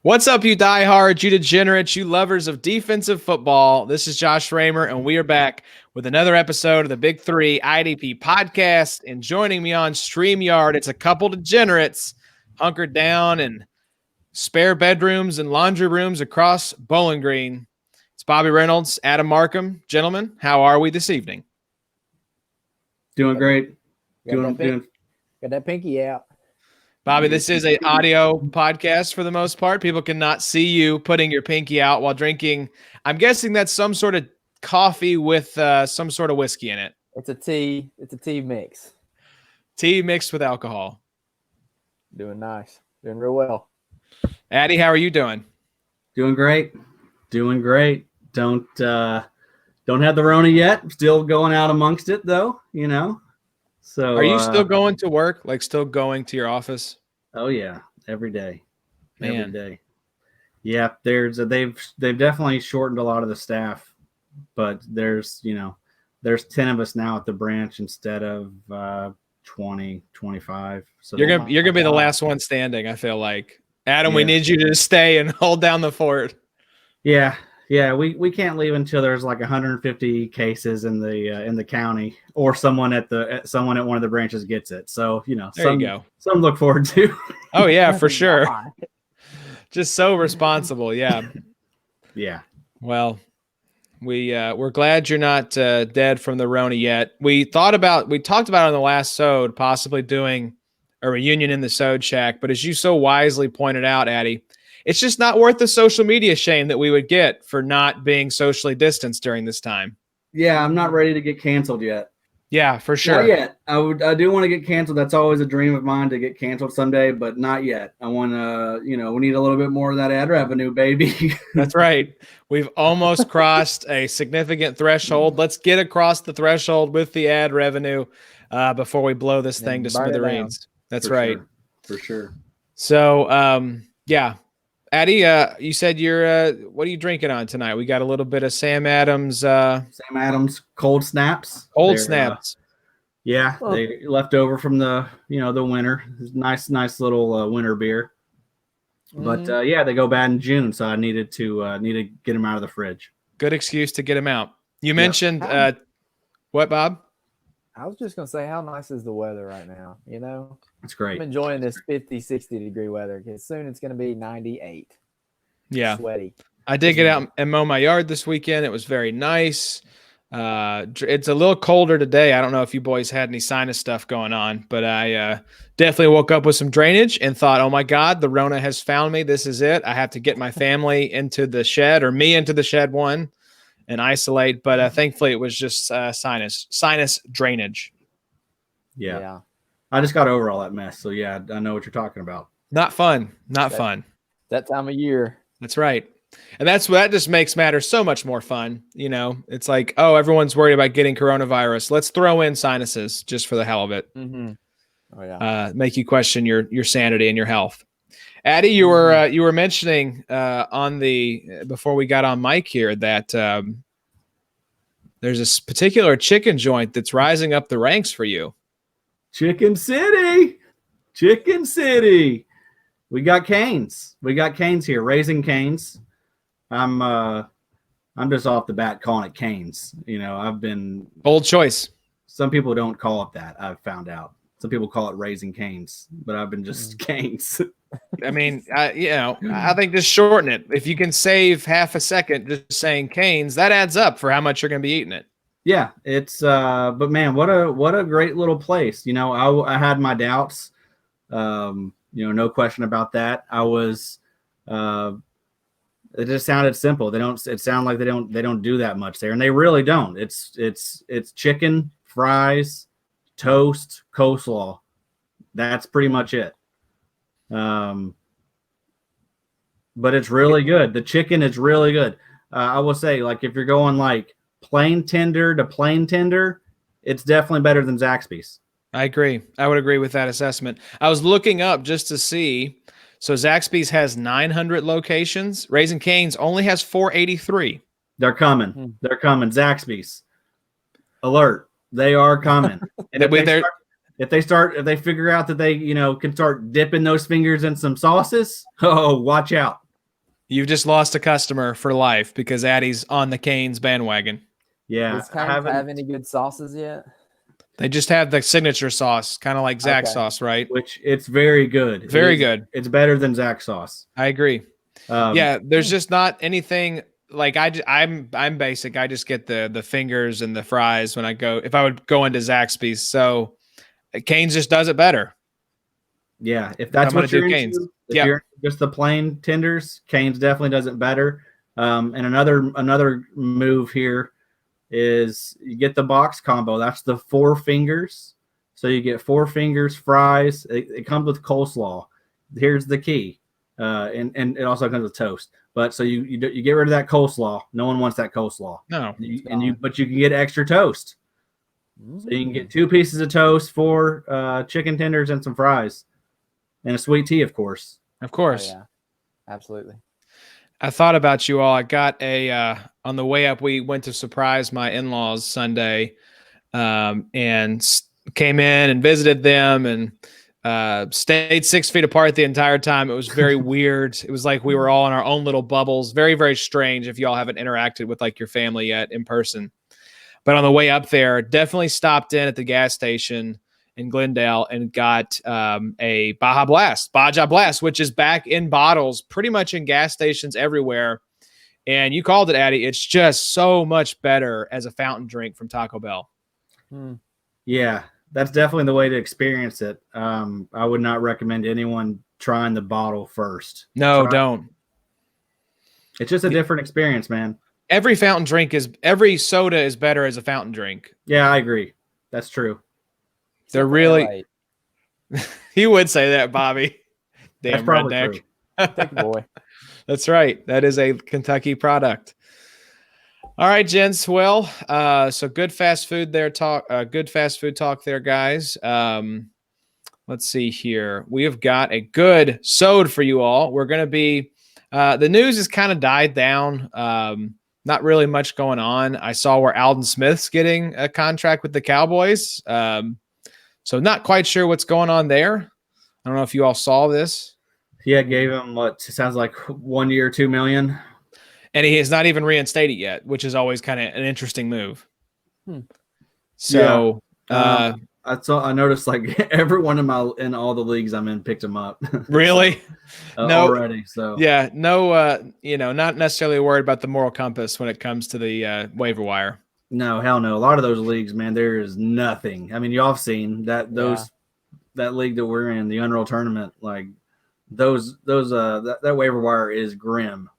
What's up, you diehards, you degenerates, you lovers of defensive football? This is Josh Raymer, and we are back with another episode of the Big Three IDP podcast. And joining me on StreamYard, it's a couple degenerates hunkered down in spare bedrooms and laundry rooms across Bowling Green. It's Bobby Reynolds, Adam Markham. Gentlemen, how are we this evening? Doing great. Got that pinky out. Bobby, this is an audio podcast for the most part. People cannot see you putting your pinky out while drinking. I'm guessing that's some sort of coffee with some sort of whiskey in it. It's a tea. It's a tea mix. Tea mixed with alcohol. Doing nice. Doing real well. Addy, how are you doing? Doing great. Doing great. Don't have the Rona yet. Still going out amongst it though, you know. So are you still going to work? Like still going to your office? Oh yeah, every day. Man. Every day. Yeah, they've definitely shortened a lot of the staff, but there's 10 of us now at the branch instead of 20, 25. So you're gonna be the last one standing, I feel like. Adam, we need you to stay and hold down the fort. Yeah, we can't leave until there's like 150 cases in the county, or someone at one of the branches gets it. So you go. Some look forward to. Oh yeah, for sure. Just so responsible, yeah. Yeah. Well, we're glad you're not dead from the Rona yet. We talked about it on the last Sode, possibly doing a reunion in the Sode Shack, but as you so wisely pointed out, Addy, it's just not worth the social media shame that we would get for not being socially distanced during this time. Yeah, I'm not ready to get canceled yet. Yeah, for sure. Not yet. I do want to get canceled. That's always a dream of mine to get canceled someday, but not yet. I want to, we need a little bit more of that ad revenue, baby. That's right. We've almost crossed a significant threshold. Let's get across the threshold with the ad revenue before we blow this thing to smithereens. That's right. For sure. So, yeah. Addy, you said you're what are you drinking on tonight? We got a little bit of Sam Adams cold snaps. They left over from the winter. Nice little winter beer. But they go bad in June, so I needed to get them out of the fridge. Good excuse to get them out. You mentioned what, Bob? I was just going to say, how nice is the weather right now? It's great. I'm enjoying this 50, 60 degree weather because soon it's going to be 98. Yeah. Sweaty. I did get out and mow my yard this weekend. It was very nice. It's a little colder today. I don't know if you boys had any sinus stuff going on, but I definitely woke up with some drainage and thought, oh my God, the Rona has found me. This is it. I have to get my family into the shed, or me into the shed and isolate. But thankfully it was just sinus drainage. Yeah. I just got over all that mess. So yeah, I know what you're talking about. Not fun. Fun. That time of year. That's right. And that just makes matters so much more fun. It's like, oh, everyone's worried about getting coronavirus. Let's throw in sinuses just for the hell of it. Mm-hmm. Oh yeah. Make you question your sanity and your health. Addy, you were mentioning before we got on mic here that there's this particular chicken joint that's rising up the ranks for you. Chicken City. We got Canes. Here, Raising Canes. I'm just off the bat calling it Canes. I've been bold choice. Some people don't call it that. I've found out. Some people call it Raising Canes, but I've been just Canes. I mean, I think just shorten it. If you can save half a second just saying Canes, that adds up for how much you're going to be eating it. Yeah, it's but man, what a great little place. I had my doubts. No question about that. I was it just sounded simple. It sounded like they don't do that much there, and they really don't. It's chicken, fries, toast, coleslaw. That's pretty much it. But it's really good. The chicken is really good. I will say, like, if you're going like plain tender to plain tender, it's definitely better than Zaxby's. I agree. I would agree with that assessment. I was looking up just to see. So Zaxby's has 900 locations. Raising Cane's only has 483. They're coming. They're coming. Zaxby's. Alert. They are coming. And if they figure out that they, can start dipping those fingers in some sauces, oh, watch out. You've just lost a customer for life because Addie's on the Canes bandwagon. Yeah, Does Canes have any good sauces yet? They just have the signature sauce, kind of like Zach's sauce, right? Which it's very good. Very good. It's better than Zach's sauce. I agree. Yeah, there's just not anything like I'm basic. I just get the fingers and the fries when if I would go into Zaxby's. So Canes just does it better. Yeah, if that's what you're into, if you're just the plain tenders, Canes definitely does it better. And another move here is you get the box combo. That's the 4 fingers. So you get 4 fingers, fries. It comes with coleslaw. Here's the key, and it also comes with toast. But so you get rid of that coleslaw. No one wants that coleslaw. No, but you can get extra toast. So you can get 2 pieces of toast, 4 chicken tenders, and some fries. And a sweet tea, of course. Of course. Oh, yeah, absolutely. I thought about you all. I got on the way up, we went to surprise my in-laws Sunday and came in and visited them and stayed 6 feet apart the entire time. It was very weird. It was like we were all in our own little bubbles. Very, very strange if y'all haven't interacted with like your family yet in person. But on the way up there, definitely stopped in at the gas station in Glendale and got a Baja Blast, which is back in bottles, pretty much in gas stations everywhere. And you called it, Addie. It's just so much better as a fountain drink from Taco Bell. Yeah, that's definitely the way to experience it. I would not recommend anyone trying the bottle first. No, don't. It's just a different experience, man. Every every soda is better as a fountain drink. Yeah, I agree. That's true. They're really. He would say that, Bobby. Damn redneck. Take boy. That's right. That is a Kentucky product. All right, gents. Well, so good fast food there. Good fast food talk there, guys. Let's see here. We have got a good sode for you all. We're going to be. The news has kind of died down. Not really much going on. I saw where Aldon Smith's getting a contract with the Cowboys. So not quite sure what's going on there. I don't know if you all saw this. Yeah, gave him what sounds like 1 year, $2 million. And he has not even reinstated yet, which is always kind of an interesting move. So I noticed like everyone in all the leagues I'm in picked him up. Really? No, already. So yeah, no, not necessarily worried about the moral compass when it comes to the waiver wire. No, hell no. A lot of those leagues, man, there is nothing. I mean, y'all have seen that that league that we're in, the Unreal Tournament, like that waiver wire is grim.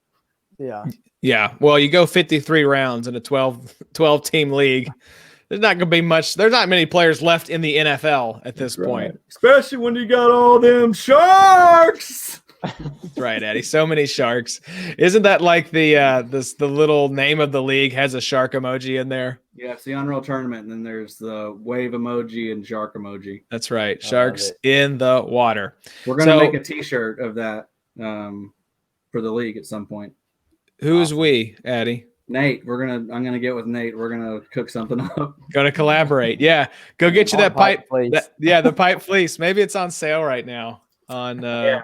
Yeah. Yeah. Well, you go 53 rounds in a 12 team league. There's not going to be much. There's not many players left in the NFL at this point. Especially when you got all them sharks. That's right, Eddie. So many sharks. Isn't that like the little name of the league has a shark emoji in there? Yeah, it's the Unreal Tournament, and then there's the wave emoji and shark emoji. That's right. Sharks in the water. We're going to make a T-shirt of that for the league at some point. Who's we, Addie? Nate. I'm gonna get with Nate. We're gonna cook something up. Gonna collaborate. Yeah. Go get you that pipe. The pipe fleece. Maybe it's on sale right now. Yeah.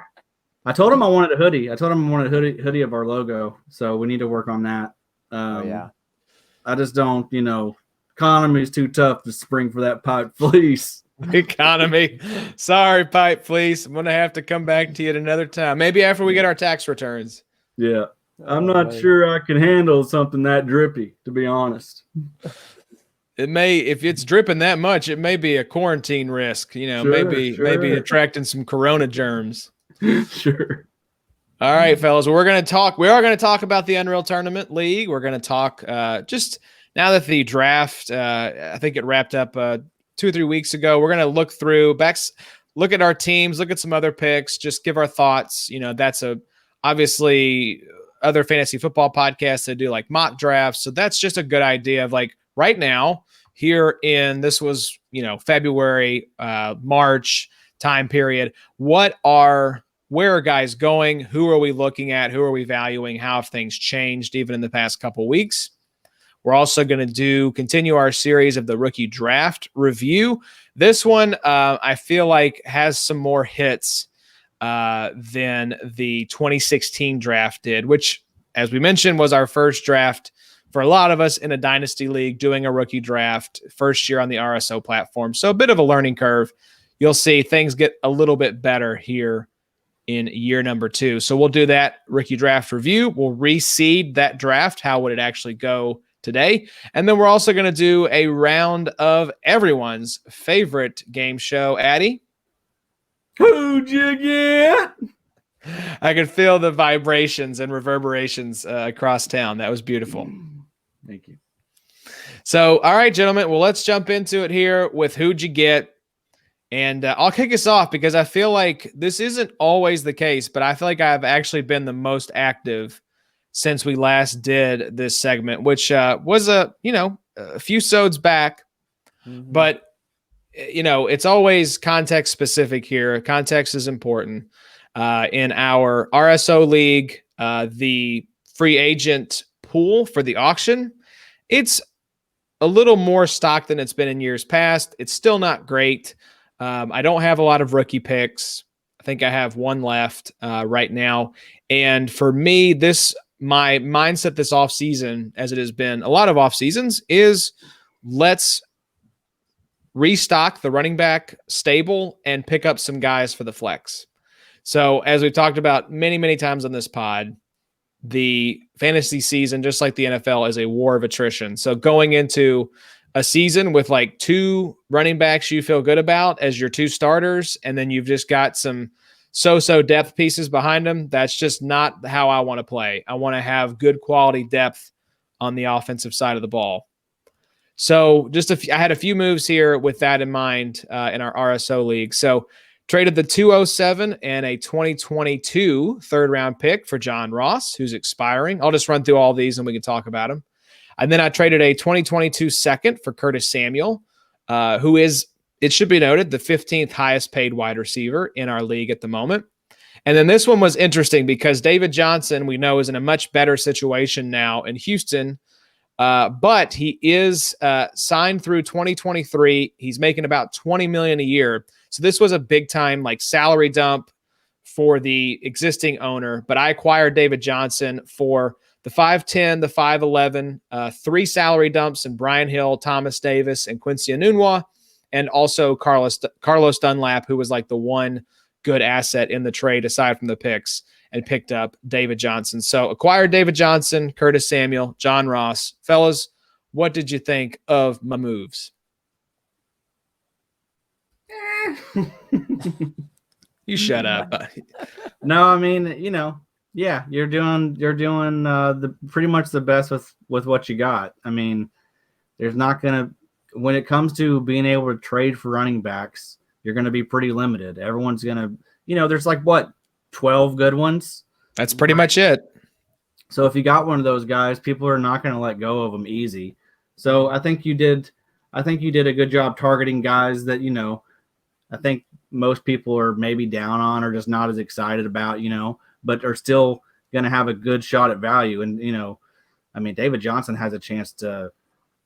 I told him I wanted a hoodie. I told him I wanted a hoodie of our logo. So we need to work on that. I just don't, economy is too tough to spring for that pipe fleece. Economy. Sorry, pipe fleece. I'm going to have to come back to you at another time. Maybe after we get our tax returns. Yeah. I'm not sure I can handle something that drippy, to be honest. It may, if it's dripping that much, it may be a quarantine risk, maybe attracting some corona germs. Sure. All right, fellas. We are going to talk about the Unreal Tournament League. We're going to talk just now that the draft, I think it wrapped up 2 or 3 weeks ago. We're going to look at our teams, look at some other picks, just give our thoughts. That's obviously other fantasy football podcasts that do like mock drafts. So that's just a good idea of like right now here this was, February, March time period. Where are guys going? Who are we looking at? Who are we valuing? How have things changed even in the past couple of weeks? We're also going to continue our series of the rookie draft review. This one, I feel like has some more hits than the 2016 draft did, which, as we mentioned, was our first draft for a lot of us in a dynasty league, doing a rookie draft, first year on the RSO platform. So a bit of a learning curve. You'll see things get a little bit better here in year number 2. So we'll do that rookie draft review. We'll reseed that draft. How would it actually go today? And then we're also going to do a round of everyone's favorite game show. Addy, who'd you get? I could feel the vibrations and reverberations across town. That was beautiful. Thank you. So, all right, gentlemen. Well, let's jump into it here with who'd you get. And I'll kick us off because I feel like this isn't always the case, but I feel like I've actually been the most active since we last did this segment, which was a few sods back. Mm-hmm. But, it's always context specific here. Context is important. In our RSO league, the free agent pool for the auction, it's a little more stock than it's been in years past. It's still not great. I don't have a lot of rookie picks. I think I have one left right now. And for me, my mindset this offseason, as it has been a lot of off seasons, is let's restock the running back stable and pick up some guys for the flex. So as we've talked about many, many times on this pod, the fantasy season, just like the NFL, is a war of attrition. So going into a season with like 2 running backs you feel good about as your 2 starters, and then you've just got some so-so depth pieces behind them, that's just not how I want to play. I want to have good quality depth on the offensive side of the ball. So I had a few moves here with that in mind in our RSO league. So traded the 207 and a 2022 third-round pick for John Ross, who's expiring. I'll just run through all these and we can talk about him. And then I traded a 2022 second for Curtis Samuel, who is, it should be noted, the 15th highest paid wide receiver in our league at the moment. And then this one was interesting because David Johnson, we know, is in a much better situation now in Houston, but he is signed through 2023. He's making about $20 million a year. So this was a big time salary dump for the existing owner. But I acquired David Johnson for the 5'10", the 5'11", 3 salary dumps in Brian Hill, Thomas Davis, and Quincy Enunwa, and also Carlos Dunlap, who was the one good asset in the trade aside from the picks, and picked up David Johnson. So acquired David Johnson, Curtis Samuel, John Ross. Fellas, what did you think of my moves? You shut up. No, I mean, yeah, you're doing the pretty much the best with what you got. I mean, there's not gonna, when it comes to being able to trade for running backs, you're gonna be pretty limited. Everyone's gonna, there's 12 good ones. That's pretty much it. So if you got one of those guys, people are not gonna let go of them easy. So I think you did a good job targeting guys that I think most people are maybe down on or just not as excited about, but are still going to have a good shot at value. And, I mean, David Johnson has a chance to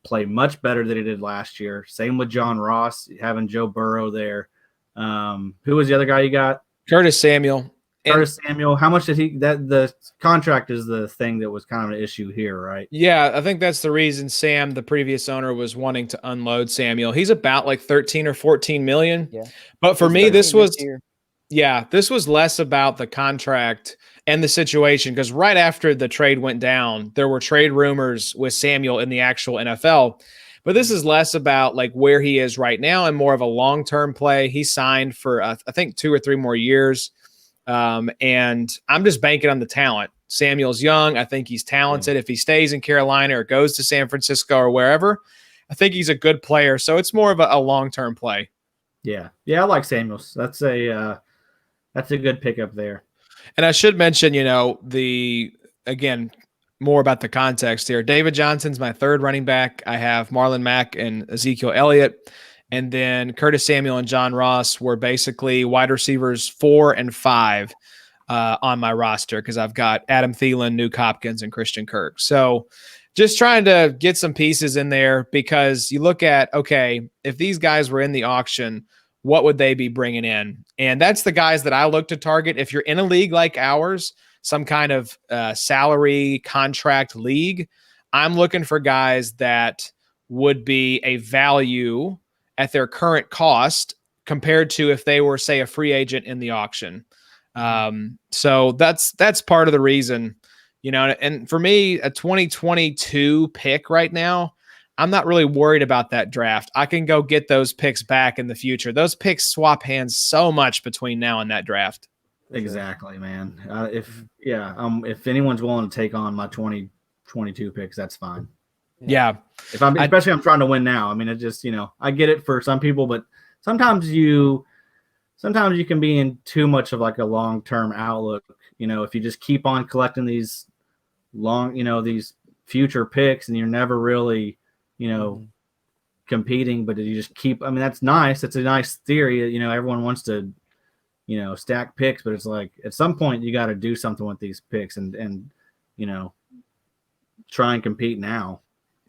play much better than he did last year. Same with John Ross, having Joe Burrow there. Who was the other guy you got? Curtis Samuel. Samuel. How much did the contract is the thing that was kind of an issue here, right? Yeah, I think that's the reason Sam, the previous owner, was wanting to unload Samuel. He's about 13 or 14 million. Yeah. But for me, this was less about the contract and the situation, because right after the trade went down, there were trade rumors with Samuel in the actual NFL. But this is less about where he is right now and more of a long-term play. He signed for, I think, 2 or 3 more years. And I'm just banking on the talent. Samuel's young. I think he's talented. If he stays in Carolina or goes to San Francisco or wherever, I think he's a good player. So it's more of a long-term play. Yeah. Yeah. I like Samuels. That's a good pickup there. And I should mention, again, more about the context here. David Johnson's my 3rd running back. I have Marlon Mack and Ezekiel Elliott. And then Curtis Samuel and John Ross were basically wide receivers 4 and 5 on my roster, because I've got Adam Thielen, Nuke Hopkins, and Christian Kirk. So just trying to get some pieces in there, because you look at, okay, if these guys were in the auction, what would they be bringing in? And that's the guys that I look to target. If you're in a league like ours, some kind of salary contract league, I'm looking for guys that would be a value at their current cost compared to if they were, say, a free agent in the auction. So that's part of the reason, and for me, a 2022 pick right now, I'm not really worried about that draft. I can go get those picks back in the future. Those picks swap hands so much between now and that draft. Exactly, man. If anyone's willing to take on my 2022 picks, that's fine. Yeah. Especially I'm trying to win now. I mean, it just, I get it for some people, but sometimes you can be in too much of like a long-term outlook. If you just keep on collecting these these future picks and you're never really, competing, but you just keep, that's nice. It's a nice theory. Everyone wants to, stack picks, but it's like at some point you got to do something with these picks and try and compete now.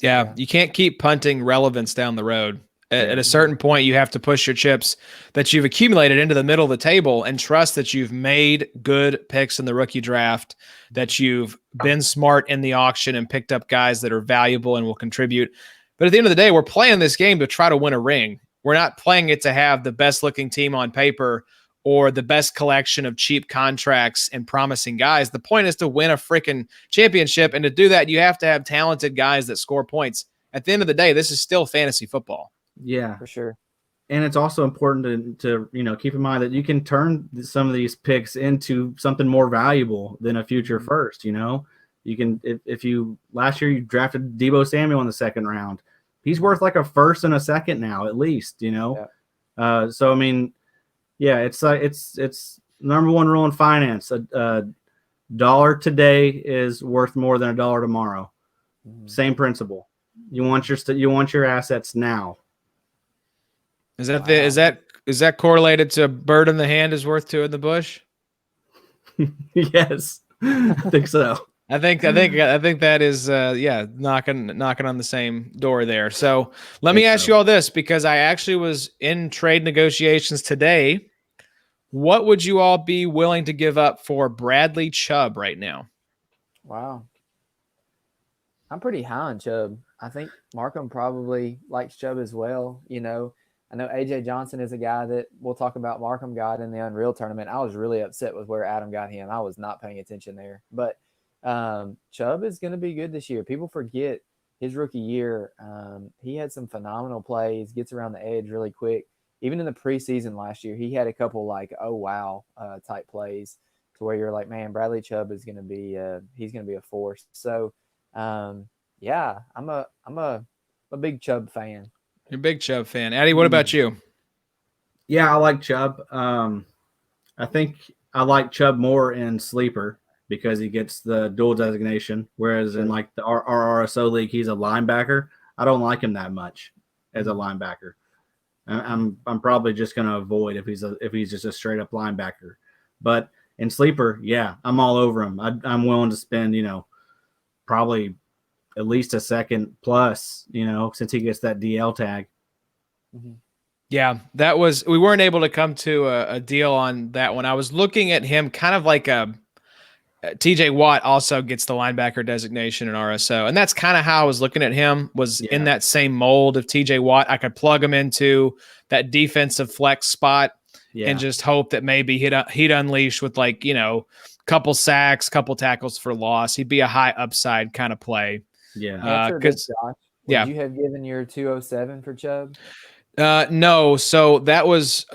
Yeah. You can't keep punting relevance down the road. At a certain point, you have to push your chips that you've accumulated into the middle of the table and trust that you've made good picks in the rookie draft, that you've been smart in the auction and picked up guys that are valuable and will contribute. But at the end of the day, we're playing this game to try to win a ring. We're not playing it to have the best looking team on paper or the best collection of cheap contracts and promising guys. The point is to win a freaking championship. And to do that, you have to have talented guys that score points. At the end of the day, this is still fantasy football. Yeah, for sure. And it's also important to keep in mind that you can turn some of these picks into something more valuable than a future first. You can, if you last year you drafted Deebo Samuel in the second round, he's worth like a first and a second now at least. So it's number one rule in finance. A dollar today is worth more than a dollar tomorrow. Same principle. You want your assets now. Is that correlated to a bird in the hand is worth two in the bush? Yes, I think so. I think that is knocking on the same door there. So let me ask you all this, because I actually was in trade negotiations today. What would you all be willing to give up for Bradley Chubb right now? Wow. I'm pretty high on Chubb. I think Markham probably likes Chubb as well. I know AJ Johnson is a guy that we'll talk about. Markham got in the Unreal tournament. I was really upset with where Adam got him. I was not paying attention there. But Chubb is going to be good this year. People forget his rookie year. He had some phenomenal plays, gets around the edge really quick. Even in the preseason last year, he had a couple like, oh, wow, type plays to where you're like, man, Bradley Chubb is going to be he's going to be a force. So, I'm a big Chubb fan. You're a big Chubb fan. Addy, what about you? Yeah, I like Chubb. I think I like Chubb more in Sleeper because he gets the dual designation, whereas in like our RSO league, he's a linebacker. I don't like him that much as a linebacker. I'm probably just going to avoid if he's just a straight up linebacker. But in Sleeper, yeah, I'm all over him. I'm willing to spend, probably at least a second plus, since he gets that DL tag. Yeah, we weren't able to come to a deal on that one. I was looking at him kind of like TJ Watt also gets the linebacker designation in RSO. And that's kind of how I was looking at him, was in that same mold of TJ Watt. I could plug him into that defensive flex spot and just hope that maybe he'd unleash with couple sacks, couple tackles for loss. He'd be a high upside kind of play. Yeah. Would you have given your 207 for Chubb? No. So that was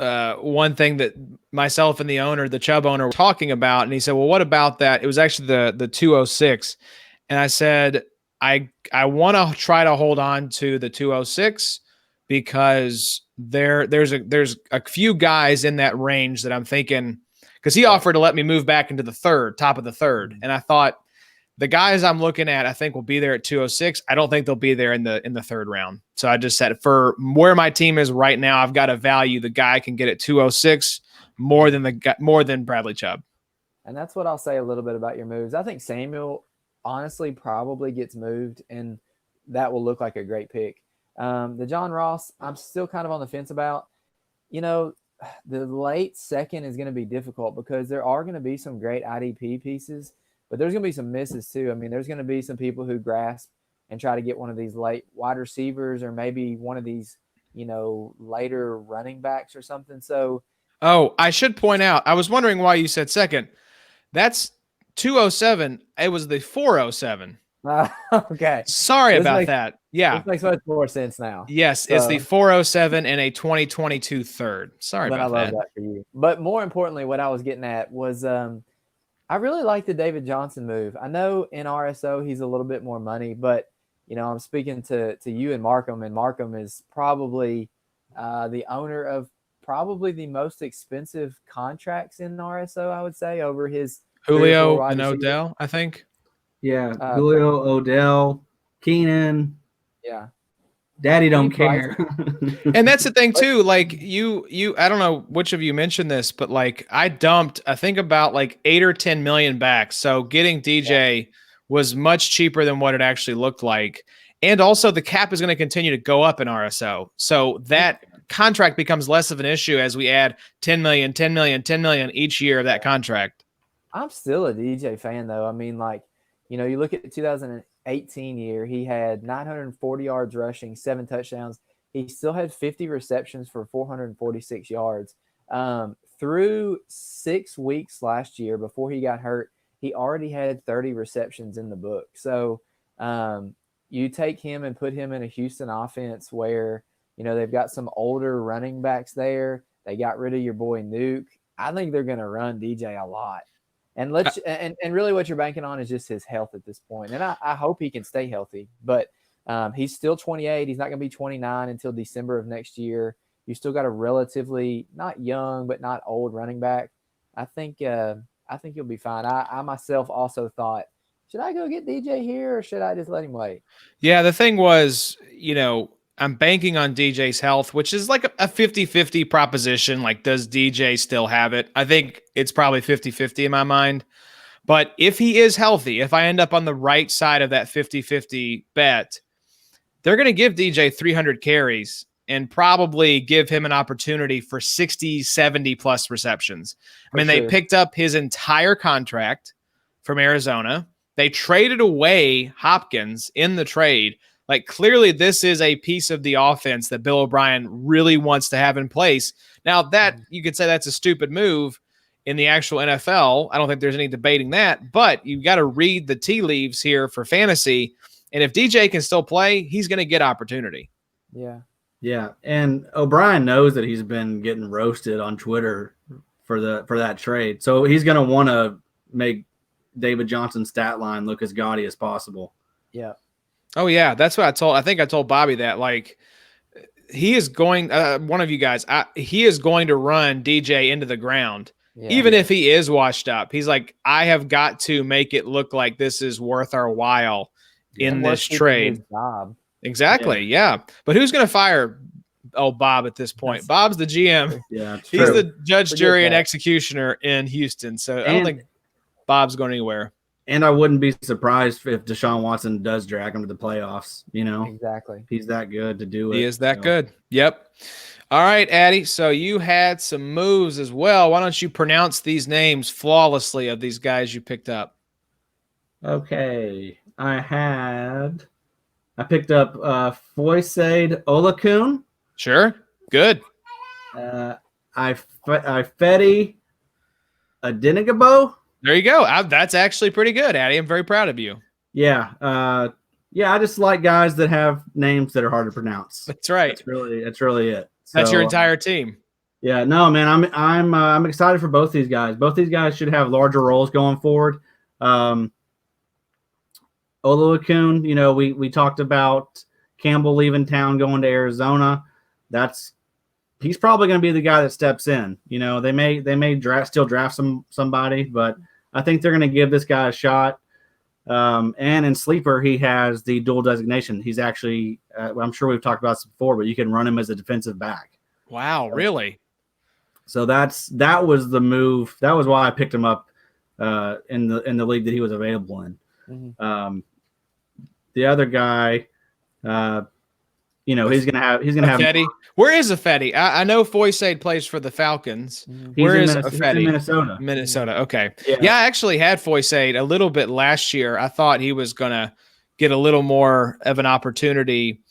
one thing that myself and the Chubb owner, were talking about. And he said, well, what about that? It was actually the 206. And I said, I want to try to hold on to the 206 because there's a few guys in that range that I'm thinking, because he offered to let me move back into the top of the third. And I thought, the guys I'm looking at, I think will be there at 206. I don't think they'll be there in the third round. So I just said, for where my team is right now, I've got to value the guy can get at 206 more than Bradley Chubb. And that's what I'll say a little bit about your moves. I think Samuel honestly probably gets moved, and that will look like a great pick. The John Ross, I'm still kind of on the fence about. the late second is going to be difficult because there are going to be some great IDP pieces, but there's going to be some misses too. I mean, there's going to be some people who grasp and try to get one of these late wide receivers or maybe one of these, later running backs or something. So, I should point out, I was wondering why you said second. That's 207. It was the 407. Okay. Sorry about that. Yeah. This makes much more sense now. Yes, it's the 407 and a 2022 third. Sorry about that. I love that for you. But more importantly, what I was getting at was I really like the David Johnson move. I know in RSO he's a little bit more money, but I'm speaking to you and Markham is probably the owner of probably the most expensive contracts in RSO, I would say, over his Julio and Odell, I think. Yeah, Julio, Odell, Keenan. Yeah. Daddy don't care. And that's the thing too. Like you, I don't know which of you mentioned this, but like I dumped, I think about like 8 or 10 million back. So getting DJ was much cheaper than what it actually looked like. And also the cap is going to continue to go up in RSO. So that contract becomes less of an issue as we add 10 million, 10 million, 10 million each year of that contract. I'm still a DJ fan though. I mean, like, you look at the 2018 year, he had 940 yards rushing, 7 touchdowns. He still had 50 receptions for 446 yards. Through 6 weeks last year before he got hurt, he already had 30 receptions in the book. So you take him and put him in a Houston offense where, they've got some older running backs there. They got rid of your boy Nuke. I think they're going to run DJ a lot. And and really what you're banking on is just his health at this point. And I hope he can stay healthy. But he's still 28. He's not going to be 29 until December of next year. You still got a relatively not young but not old running back. I think you'll be fine. I myself also thought, should I go get DJ here or should I just let him wait? Yeah, the thing was, I'm banking on DJ's health, which is like a 50-50 proposition. Like, does DJ still have it? I think it's probably 50-50 in my mind. But if he is healthy, if I end up on the right side of that 50-50 bet, they're going to give DJ 300 carries and probably give him an opportunity for 60, 70 plus receptions. They picked up his entire contract from Arizona. They traded away Hopkins in the trade. Like, clearly this is a piece of the offense that Bill O'Brien really wants to have in place. Now, that you could say that's a stupid move in the actual NFL. I don't think there's any debating that, but you've got to read the tea leaves here for fantasy. And if DJ can still play, he's going to get opportunity. Yeah. Yeah. And O'Brien knows that he's been getting roasted on Twitter for that trade. So he's going to want to make David Johnson's stat line look as gaudy as possible. Yeah. Oh yeah, that's what I think I told Bobby that, like, he is going, one of you guys, he is going to run DJ into the ground, even if he is washed up. He's like, I have got to make it look like this is worth our while in this trade. Exactly. Yeah. But who's going to fire Bob at this point? Bob's the GM. Yeah, he's the judge, jury, and executioner in Houston. So I don't think Bob's going anywhere. And I wouldn't be surprised if Deshaun Watson does drag him to the playoffs. Exactly. He's that good to do it. He is that good. Yep. All right, Addy. So you had some moves as well. Why don't you pronounce these names flawlessly of these guys you picked up? Okay. I picked up Foyesade Olakun. Sure. Good. Ifedi Adenigbo. There you go. That's actually pretty good, Addy. I'm very proud of you. Yeah. I just like guys that have names that are hard to pronounce. That's right. That's really it. That's your entire team. Yeah. No, man. I'm excited for both these guys. Both these guys should have larger roles going forward. Olakun, we talked about Campbell leaving town, going to Arizona. He's probably going to be the guy that steps in. They may still draft somebody, but I think they're going to give this guy a shot. And in Sleeper, he has the dual designation. He's actually, I'm sure we've talked about this before, but you can run him as a defensive back. Wow, really? So that was the move. That was why I picked him up in the league that he was available in. Mm-hmm. The other guy, he's gonna have Affetti. Where is Affetti? I know Foysade plays for the Falcons. Where is Affetti? He's in Minnesota. Minnesota. Okay. Yeah. I actually had Foysade a little bit last year. I thought he was gonna get a little more of an opportunity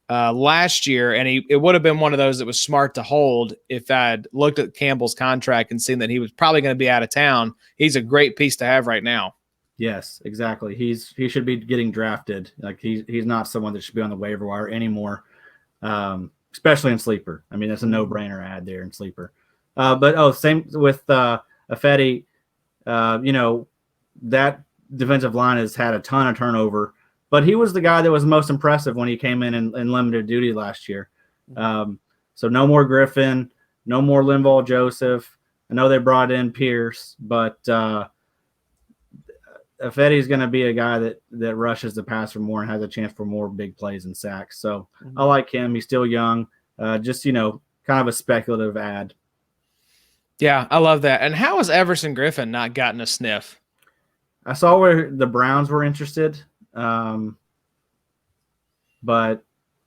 last year, and it would have been one of those that was smart to hold if I'd looked at Campbell's contract and seen that he was probably going to be out of town. He's a great piece to have right now. Yes, exactly. He should be getting drafted. Like he's not someone that should be on the waiver wire anymore, especially in sleeper. I mean, that's a no-brainer ad there in sleeper. But same with Affetti. That defensive line has had a ton of turnover, but he was the guy that was most impressive when he came in limited duty last year. So no more Griffin, no more Linval Joseph. I know they brought in Pierce, but Affetti's going to be a guy that rushes the passer more and has a chance for more big plays and sacks. So I like him. He's still young. Just, kind of a speculative ad. Yeah, I love that. And how has Everson Griffin not gotten a sniff? I saw where the Browns were interested. But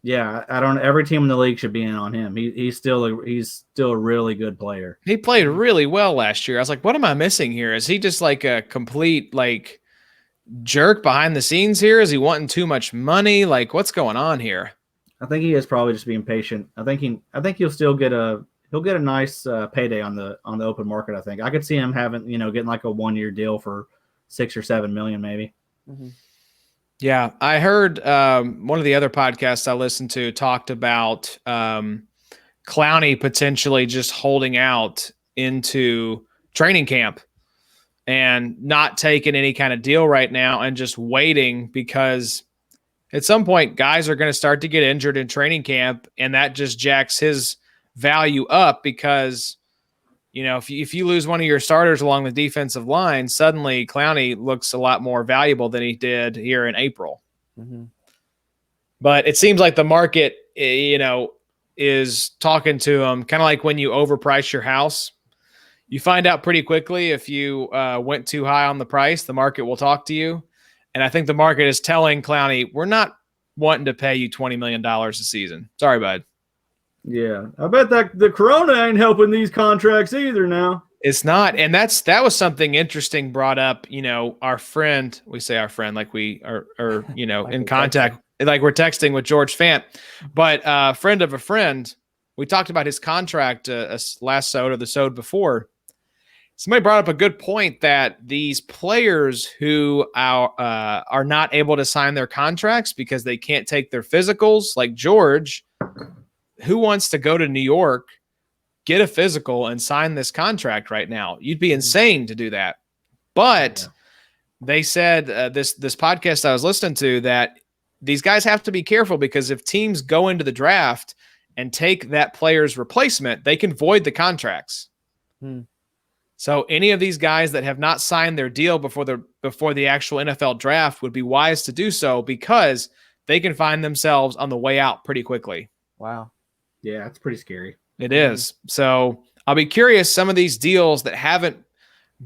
yeah, I don't. Every team in the league should be in on him. He's still a really good player. He played really well last year. I was like, what am I missing here? Is he just like a complete jerk behind the scenes here? Is he wanting too much money? Like, what's going on here? I think he is probably just being patient. I think he'll still get a nice payday on the open market. I think I could see him having getting like a 1-year deal for $6 or $7 million maybe. Mm-hmm. Yeah, I heard one of the other podcasts I listened to talked about Clowney potentially just holding out into training camp and not taking any kind of deal right now and just waiting, because at some point guys are going to start to get injured in training camp, and that just jacks his value up because if you lose one of your starters along the defensive line, suddenly Clowney looks a lot more valuable than he did here in April. Mm-hmm. But it seems like the market, is talking to him, kind of like when you overprice your house. You find out pretty quickly if you went too high on the price, the market will talk to you. And I think the market is telling Clowney, we're not wanting to pay you $20 million a season. Sorry, bud. Yeah, I bet that the corona ain't helping these contracts either now. It's not. And that was something interesting brought up, our friend, we say our friend, like we are like in contact, like we're texting with George Fant, but a friend of a friend, we talked about his contract last Sode or the Sode before. Somebody brought up a good point that these players who are not able to sign their contracts because they can't take their physicals, like George, who wants to go to New York, get a physical, and sign this contract right now? You'd be insane to do that. But they said this podcast I was listening to that these guys have to be careful, because if teams go into the draft and take that player's replacement, they can void the contracts. So any of these guys that have not signed their deal before the actual NFL draft would be wise to do so, because they can find themselves on the way out pretty quickly. Wow. Yeah, it's pretty scary. It is. So I'll be curious, some of these deals that haven't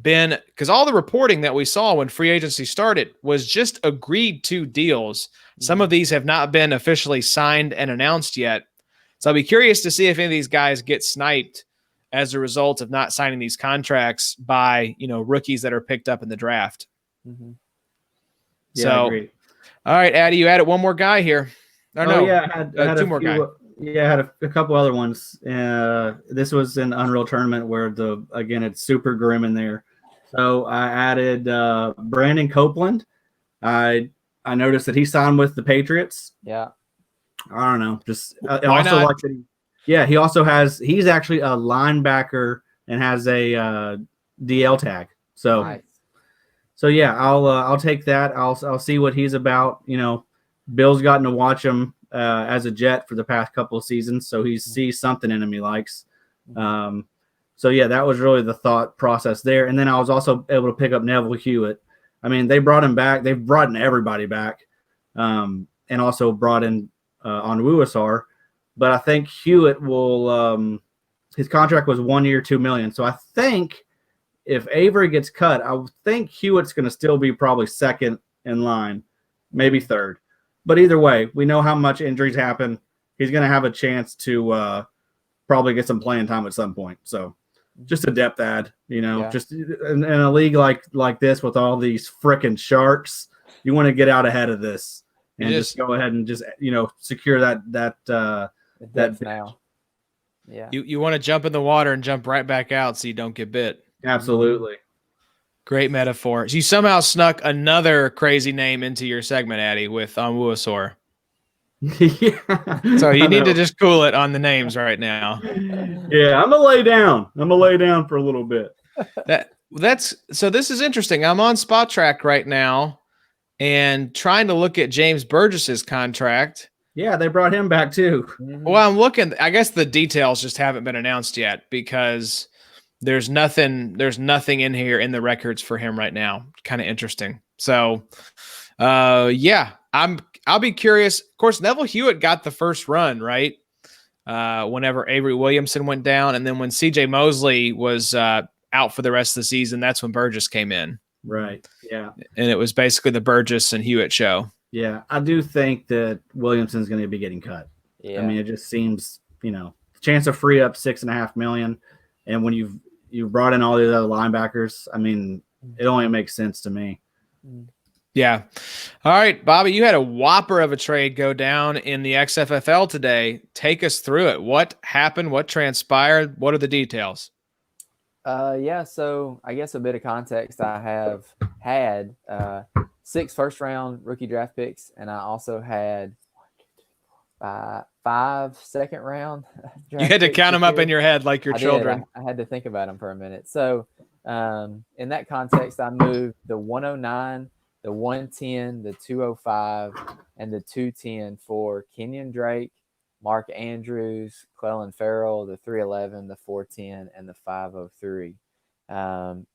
been, because all the reporting that we saw when free agency started was just agreed to deals. Some of these have not been officially signed and announced yet. So I'll be curious to see if any of these guys get sniped as a result of not signing these contracts by, rookies that are picked up in the draft. Yeah, so, I agree. All right, Addy, you added one more guy here. I had two more guys. Yeah, I had a couple other ones. This was an Unreal tournament where it's super grim in there. So I added Brandon Copeland. I noticed that he signed with the Patriots. Yeah. I don't know. Just Why not? like that. He also he's actually a linebacker and has a DL tag. So, Nice. So yeah, I'll take that. I'll see what he's about. Bill's gotten to watch him as a Jet for the past couple of seasons, so he sees something in him he likes. So yeah, that was really the thought process there. And then I was also able to pick up Neville Hewitt. I mean, they brought him back. They've brought in everybody back, and also brought in Onwuasor. But I think Hewitt will. His contract was 1 year, $2 million. So I think if Avery gets cut, I think Hewitt's going to still be probably second in line, maybe third. But either way, we know how much injuries happen. he's going to have a chance to probably get some playing time at some point. So just a depth add, just in a league like this with all these frickin' sharks, you want to get out ahead of this and just go ahead and just, secure that now. Yeah. You want to jump in the water and jump right back out so you don't get bit. Absolutely. Great metaphor. You somehow snuck another crazy name into your segment, Addy, with Onwuasor. Yeah. So you need to just cool it on the names right now. Yeah, I'm gonna lay down. For a little bit. So this is interesting. I'm on Spot Track right now and trying to look at James Burgess's contract. Yeah, they brought him back too. Well, I'm looking. I guess the details just haven't been announced yet because there's nothing in here in the records for him right now. Kind of interesting. So, I'll be curious. Of course, Neville Hewitt got the first run, right? Whenever Avery Williamson went down, and then when CJ Mosley was out for the rest of the season, that's when Burgess came in. Right. Yeah. And it was basically the Burgess and Hewitt show. Yeah, I do think that Williamson's going to be getting cut. Yeah. I mean, it just seems, chance to free up $6.5 million, and when you've brought in all the other linebackers, I mean, it only makes sense to me. Yeah. All right, Bobby, you had a whopper of a trade go down in the XFFL today. Take us through it. What happened? What transpired? What are the details? So I guess a bit of context. I have had 6 first-round rookie draft picks, and I also had 5 second-round draft You had to picks count them up year. in your head like your children. I had to think about them for a minute. So in that context, I moved the 109, the 110, the 205, and the 210 for Kenyon Drake, Mark Andrews, Clellan Ferrell, the 311, the 410, and the 503. I'm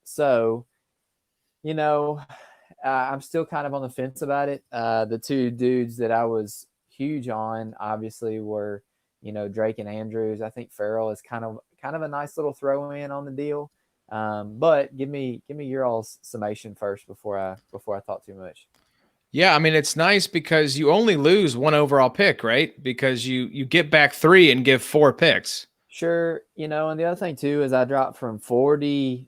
still kind of on the fence about it. The 2 dudes that I was huge on obviously were, Drake and Andrews. I think Ferrell is kind of a nice little throw in on the deal. But give me your all's summation first before I talk too much. Yeah, I mean, it's nice because you only lose 1 overall pick, right? Because you get back 3 and give 4 picks. Sure. And the other thing too is I dropped from $44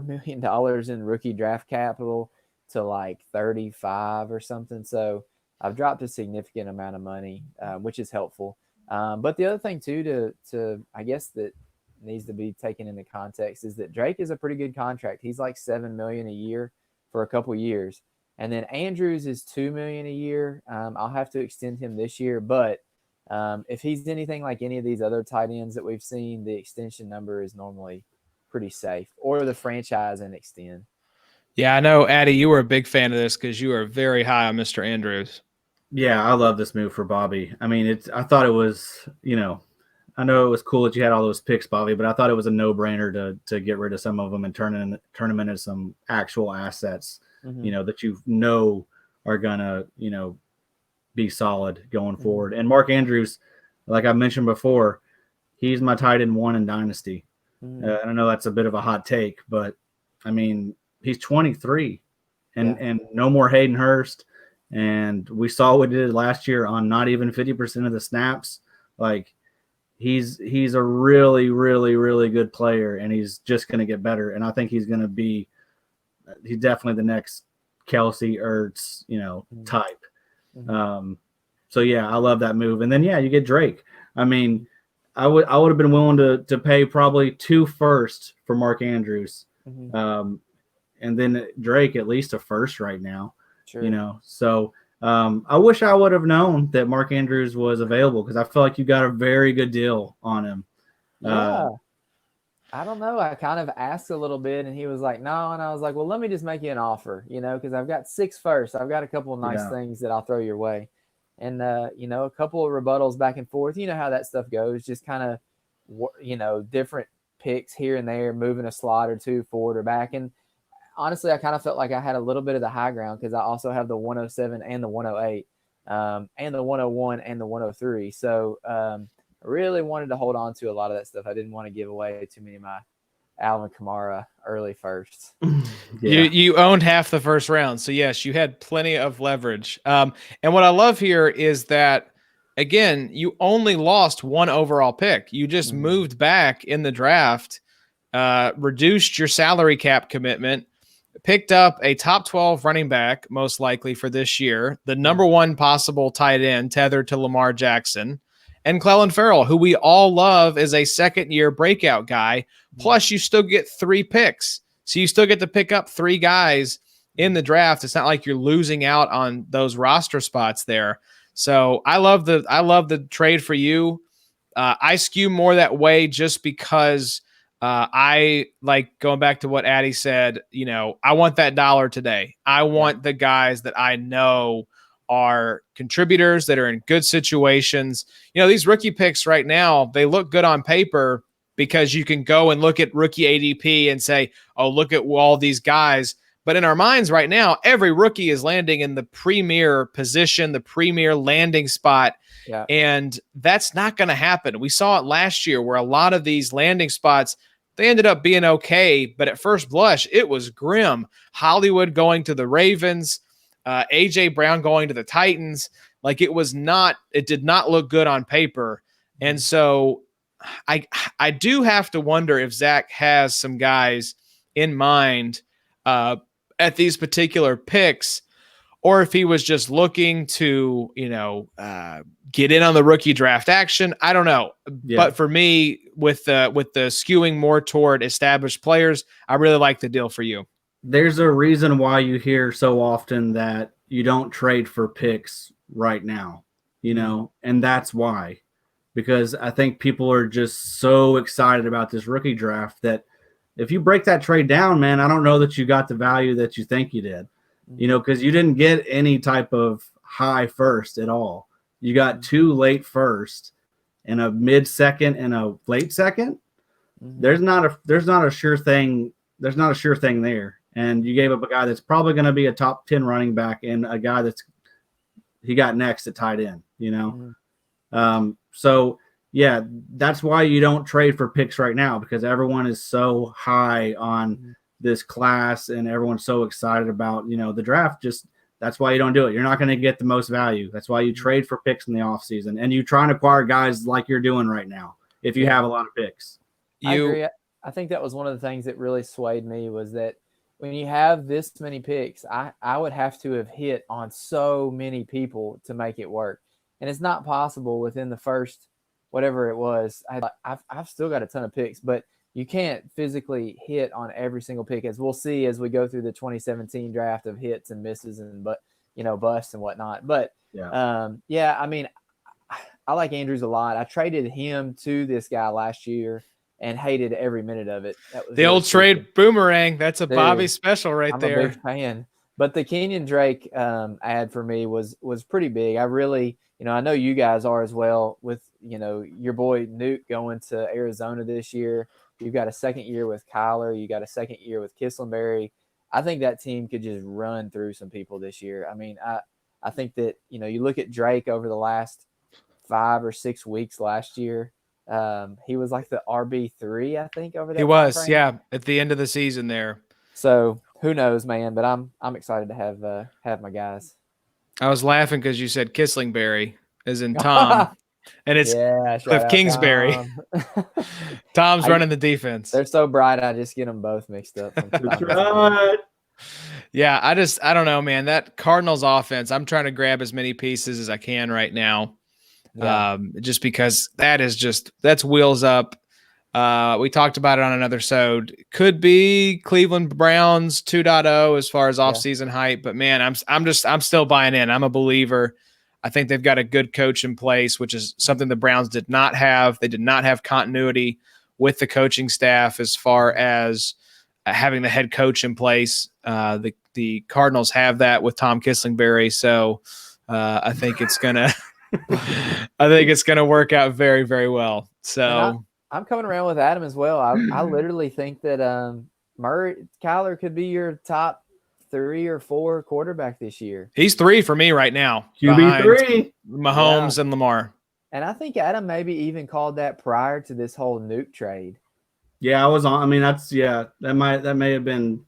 million in rookie draft capital to like 35 or something. So I've dropped a significant amount of money, which is helpful. But the other thing too, to I guess that needs to be taken into context is that Drake is a pretty good contract. He's like $7 million a year for a couple years. And then Andrews is $2 million a year. I'll have to extend him this year, but if he's anything like any of these other tight ends that we've seen, the extension number is normally pretty safe, or the franchise and extend. Yeah, I know, Addy, you were a big fan of this because you are very high on Mr. Andrews. Yeah, I love this move for Bobby. I mean, I thought it was, I know it was cool that you had all those picks, Bobby, but I thought it was a no-brainer to get rid of some of them and turn them into some actual assets, that are gonna, be solid going forward. And Mark Andrews, like I mentioned before, he's my tight end 1 in Dynasty. I know that's a bit of a hot take, but I mean, he's 23 and no more Hayden Hurst. And we saw what he did last year on not even 50% of the snaps. Like, he's a really, really, really good player, and he's just going to get better. And I think he's definitely the next Kelsey Ertz, type. So yeah, I love that move. And then, you get Drake. I mean, I would have been willing to pay probably 2 firsts for Mark Andrews. And then Drake, at least a first right now. Sure. So I wish I would have known that Mark Andrews was available, because I feel like you got a very good deal on him. Yeah. I don't know. I kind of asked a little bit, and he was like, no. And I was like, well, let me just make you an offer, because I've got 6 firsts. I've got a couple of nice things that I'll throw your way. And, a couple of rebuttals back and forth. You know how that stuff goes, just kind of, different picks here and there, moving a slot or 2 forward or back. And honestly, I kind of felt like I had a little bit of the high ground, because I also have the 107 and the 108 and the 101 and the 103. So I really wanted to hold on to a lot of that stuff. I didn't want to give away too many of my Alvin Kamara early firsts. You owned half the first round. So yes, you had plenty of leverage. And what I love here is that, again, you only lost 1 overall pick. You just moved back in the draft, reduced your salary cap commitment, picked up a top 12 running back, most likely for this year, the number 1 possible tight end tethered to Lamar Jackson, and Clelin Ferrell, who we all love as a second-year breakout guy. Plus, you still get 3 picks. So you still get to pick up 3 guys in the draft. It's not like you're losing out on those roster spots there. So I love the trade for you. I skew more that way just because I like going back to what Addy said. I want that dollar today. I want the guys that I know are contributors that are in good situations. These rookie picks right now, they look good on paper because you can go and look at rookie ADP and say, oh, look at all these guys. But in our minds right now, every rookie is landing in the premier position, the premier landing spot. Yeah. And that's not going to happen. We saw it last year where a lot of these landing spots, they ended up being okay. But at first blush, it was grim. Hollywood going to the Ravens, AJ Brown going to the Titans. Like it did not look good on paper. And so I do have to wonder if Zach has some guys in mind at these particular picks, or if he was just looking to, get in on the rookie draft action. I don't know. Yeah. But for me, with the skewing more toward established players, I really like the deal for you. There's a reason why you hear so often that you don't trade for picks right now, and that's why. Because I think people are just so excited about this rookie draft that if you break that trade down, man, I don't know that you got the value that you think you did, because you didn't get any type of high first at all. You got 2 late first and a mid second and a late second. There's not a sure thing. There's not a sure thing there. And you gave up a guy that's probably going to be a top 10 running back and a guy he got next at tight end, So yeah, that's why you don't trade for picks right now, because everyone is so high on this class and everyone's so excited about, the draft. Just that's why you don't do it. You're not going to get the most value. That's why you trade for picks in the offseason, and you try and acquire guys like you're doing right now if you have a lot of picks. I agree. I think that was one of the things that really swayed me, was that when you have this many picks, I would have to have hit on so many people to make it work. And it's not possible within the first, whatever it was. I've still got a ton of picks, but you can't physically hit on every single pick, as we'll see as we go through the 2017 draft of hits and misses and busts and whatnot. But I mean, I like Andrews a lot. I traded him to this guy last year and hated every minute of it. That was the old trade boomerang. That's a Bobby special right there. I'm a big fan. But the Kenyon Drake ad for me was pretty big. I really, I know you guys are as well, with, your boy Nuke going to Arizona this year. You've got a second year with Kyler. You got a second year with Kislenberry. I think that team could just run through some people this year. I mean, I think that, you look at Drake over the last 5 or 6 weeks last year. He was like the RB3, I think, over there. He was, at the end of the season there. So who knows, man? But I'm excited to have my guys. I was laughing because you said Kislenberry, as in Tom, and it's Cliff Kingsbury. Tom. Tom's running the defense. They're so bright, I just get them both mixed up. That's right. Yeah, I don't know, man. That Cardinals offense, I'm trying to grab as many pieces as I can right now. Yeah. Just because that's wheels up. We talked about it on another Sode. Could be Cleveland Browns 2.0 as far as offseason hype, but man, I'm still buying in. I'm a believer. I think they've got a good coach in place, which is something the Browns did not have. They did not have continuity with the coaching staff as far as having the head coach in place. The Cardinals have that with Tom Kislenberry, so I think it's gonna work out very, very well. So I'm coming around with Adam as well. I literally think that Kyler could be your top 3 or 4 quarterback this year. He's 3 for me right now. QB3, Mahomes and Lamar. And I think Adam maybe even called that prior to this whole Nuke trade. Yeah, I was on. I mean, that may have been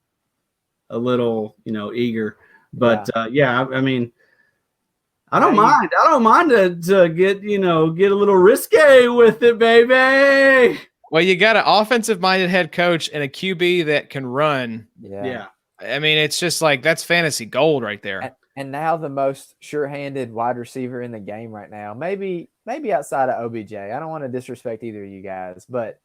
a little, eager, but I mean, I don't mind. I don't mind to get a little risque with it, baby. Well, you got an offensive-minded head coach and a QB that can run. Yeah. I mean, it's just like that's fantasy gold right there. And now the most sure-handed wide receiver in the game right now. Maybe outside of OBJ. I don't want to disrespect either of you guys, but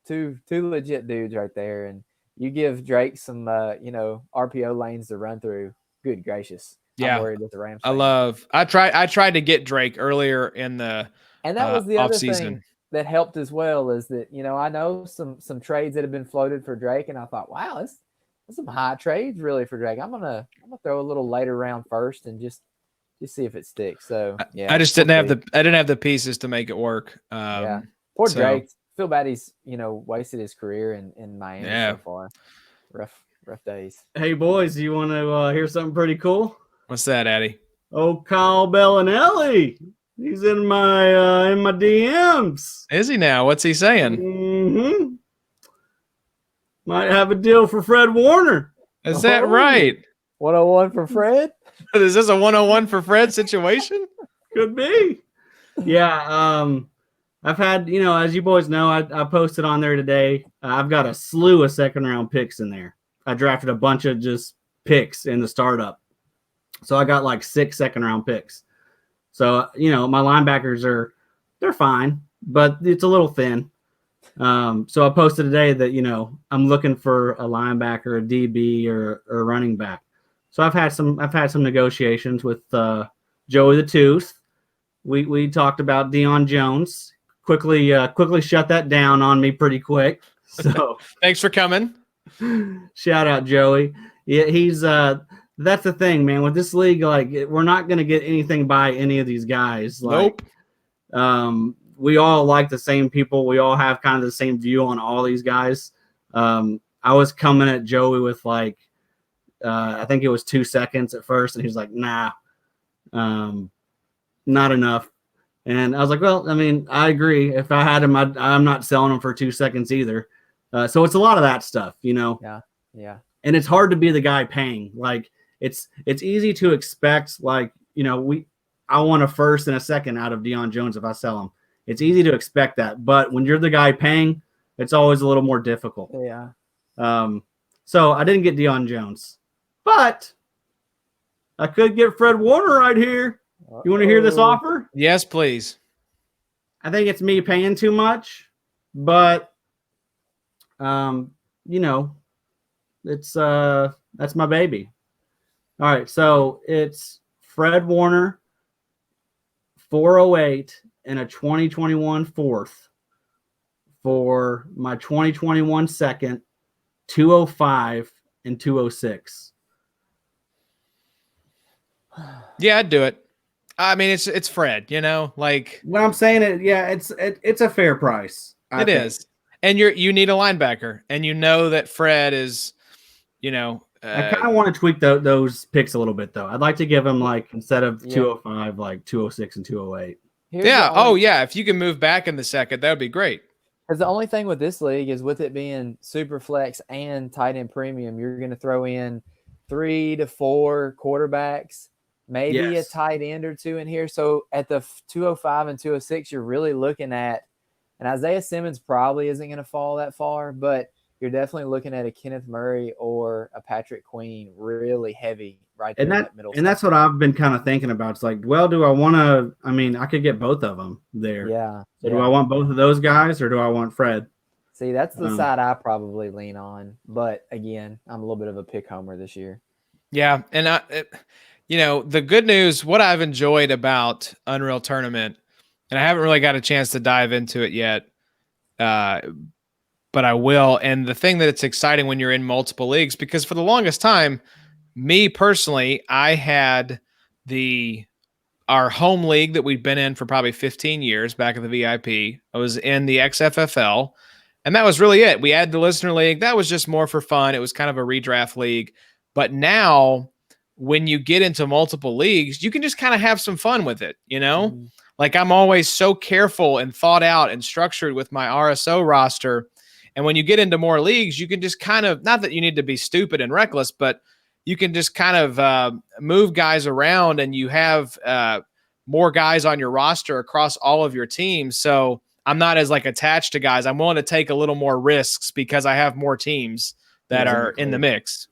two legit dudes right there. And you give Drake some RPO lanes to run through. Good gracious. Yeah. I'm worried with the Rams. I tried to get Drake earlier in the and that was the other season thing that helped as well is that, I know some trades that have been floated for Drake, and I thought, wow, that's some high trades really for Drake. I'm gonna throw a little later round first and just see if it sticks. So yeah, I just didn't have the pieces to make it work. Poor Drake. Feel bad he's wasted his career in Miami so far. Rough days. Hey boys, do you want to hear something pretty cool? What's that, Addy? Oh, Kyle Bellinelli. He's in my DMs. Is he now? What's he saying? Mm-hmm. Might have a deal for Fred Warner. Is that right? 101 for Fred? Is this a 101 for Fred situation? Could be. Yeah. I've had, as you boys know, I posted on there today. I've got a slew of second-round picks in there. I drafted a bunch of just picks in the startup. So I got like 6 second-round picks. So, my linebackers they're fine, but it's a little thin. So I posted today that, I'm looking for a linebacker, a DB, or a running back. So I've had some negotiations with Joey the Tooth. We talked about Deion Jones. Quickly shut that down on me pretty quick. So thanks for coming. Shout out Joey. Yeah, he's that's the thing, man. With this league, like we're not gonna get anything by any of these guys. Like, nope. We all like the same people. We all have kind of the same view on all these guys. I was coming at Joey with like, I think it was 2 seconds at first, and he was like, nah, not enough. And I was like, well, I mean, I agree. If I had him, I'm not selling him for 2 seconds either. So it's a lot of that stuff, Yeah. And it's hard to be the guy paying. Like it's easy to expect, like, I want a first and a second out of Deion Jones if I sell him. It's easy to expect that, but when you're the guy paying, it's always a little more difficult. Yeah. So I didn't get Deion Jones, but I could get Fred Warner right here. You want to hear this offer? Yes, please. I think it's me paying too much, but it's that's my baby. All right, so it's Fred Warner, 408 and a 2021 fourth for my 2021 second, 205 and 206. Yeah, I'd do it. I mean, it's Fred, like what I'm saying. It's a fair price. It is, and you need a linebacker, and that Fred is, I kind of want to tweak those picks a little bit though. I'd like to give him like instead of 205, like 206 and 208. If you can move back in the second, that would be great. Because the only thing with this league is with it being super flex and tight end premium, you're going to throw in 3 to 4 quarterbacks. Maybe a tight end or 2 in here. So at the 205 and 206, you're really looking at, and Isaiah Simmons probably isn't going to fall that far, but you're definitely looking at a Kenneth Murray or a Patrick Queen really heavy right there in that middle. And that's what I've been kind of thinking about. It's like, well, do I want to? I mean, I could get both of them there. Yeah. So do I want both of those guys or do I want Fred? See, that's the side I probably lean on. But again, I'm a little bit of a pick homer this year. Yeah, and the good news, what I've enjoyed about Unreal Tournament, and I haven't really got a chance to dive into it yet, but I will. And the thing that it's exciting when you're in multiple leagues, because for the longest time, me personally, I had our home league that we'd been in for probably 15 years back at the VIP. I was in the XFFL, and that was really it. We had the listener league. That was just more for fun. It was kind of a redraft league. But now when you get into multiple leagues, you can just kind of have some fun with it, Mm-hmm. Like I'm always so careful and thought out and structured with my RSO roster. And when you get into more leagues, you can just kind of, not that you need to be stupid and reckless, but you can just kind of move guys around, and you have more guys on your roster across all of your teams. So I'm not as like attached to guys. I'm willing to take a little more risks because I have more teams that are in the mix.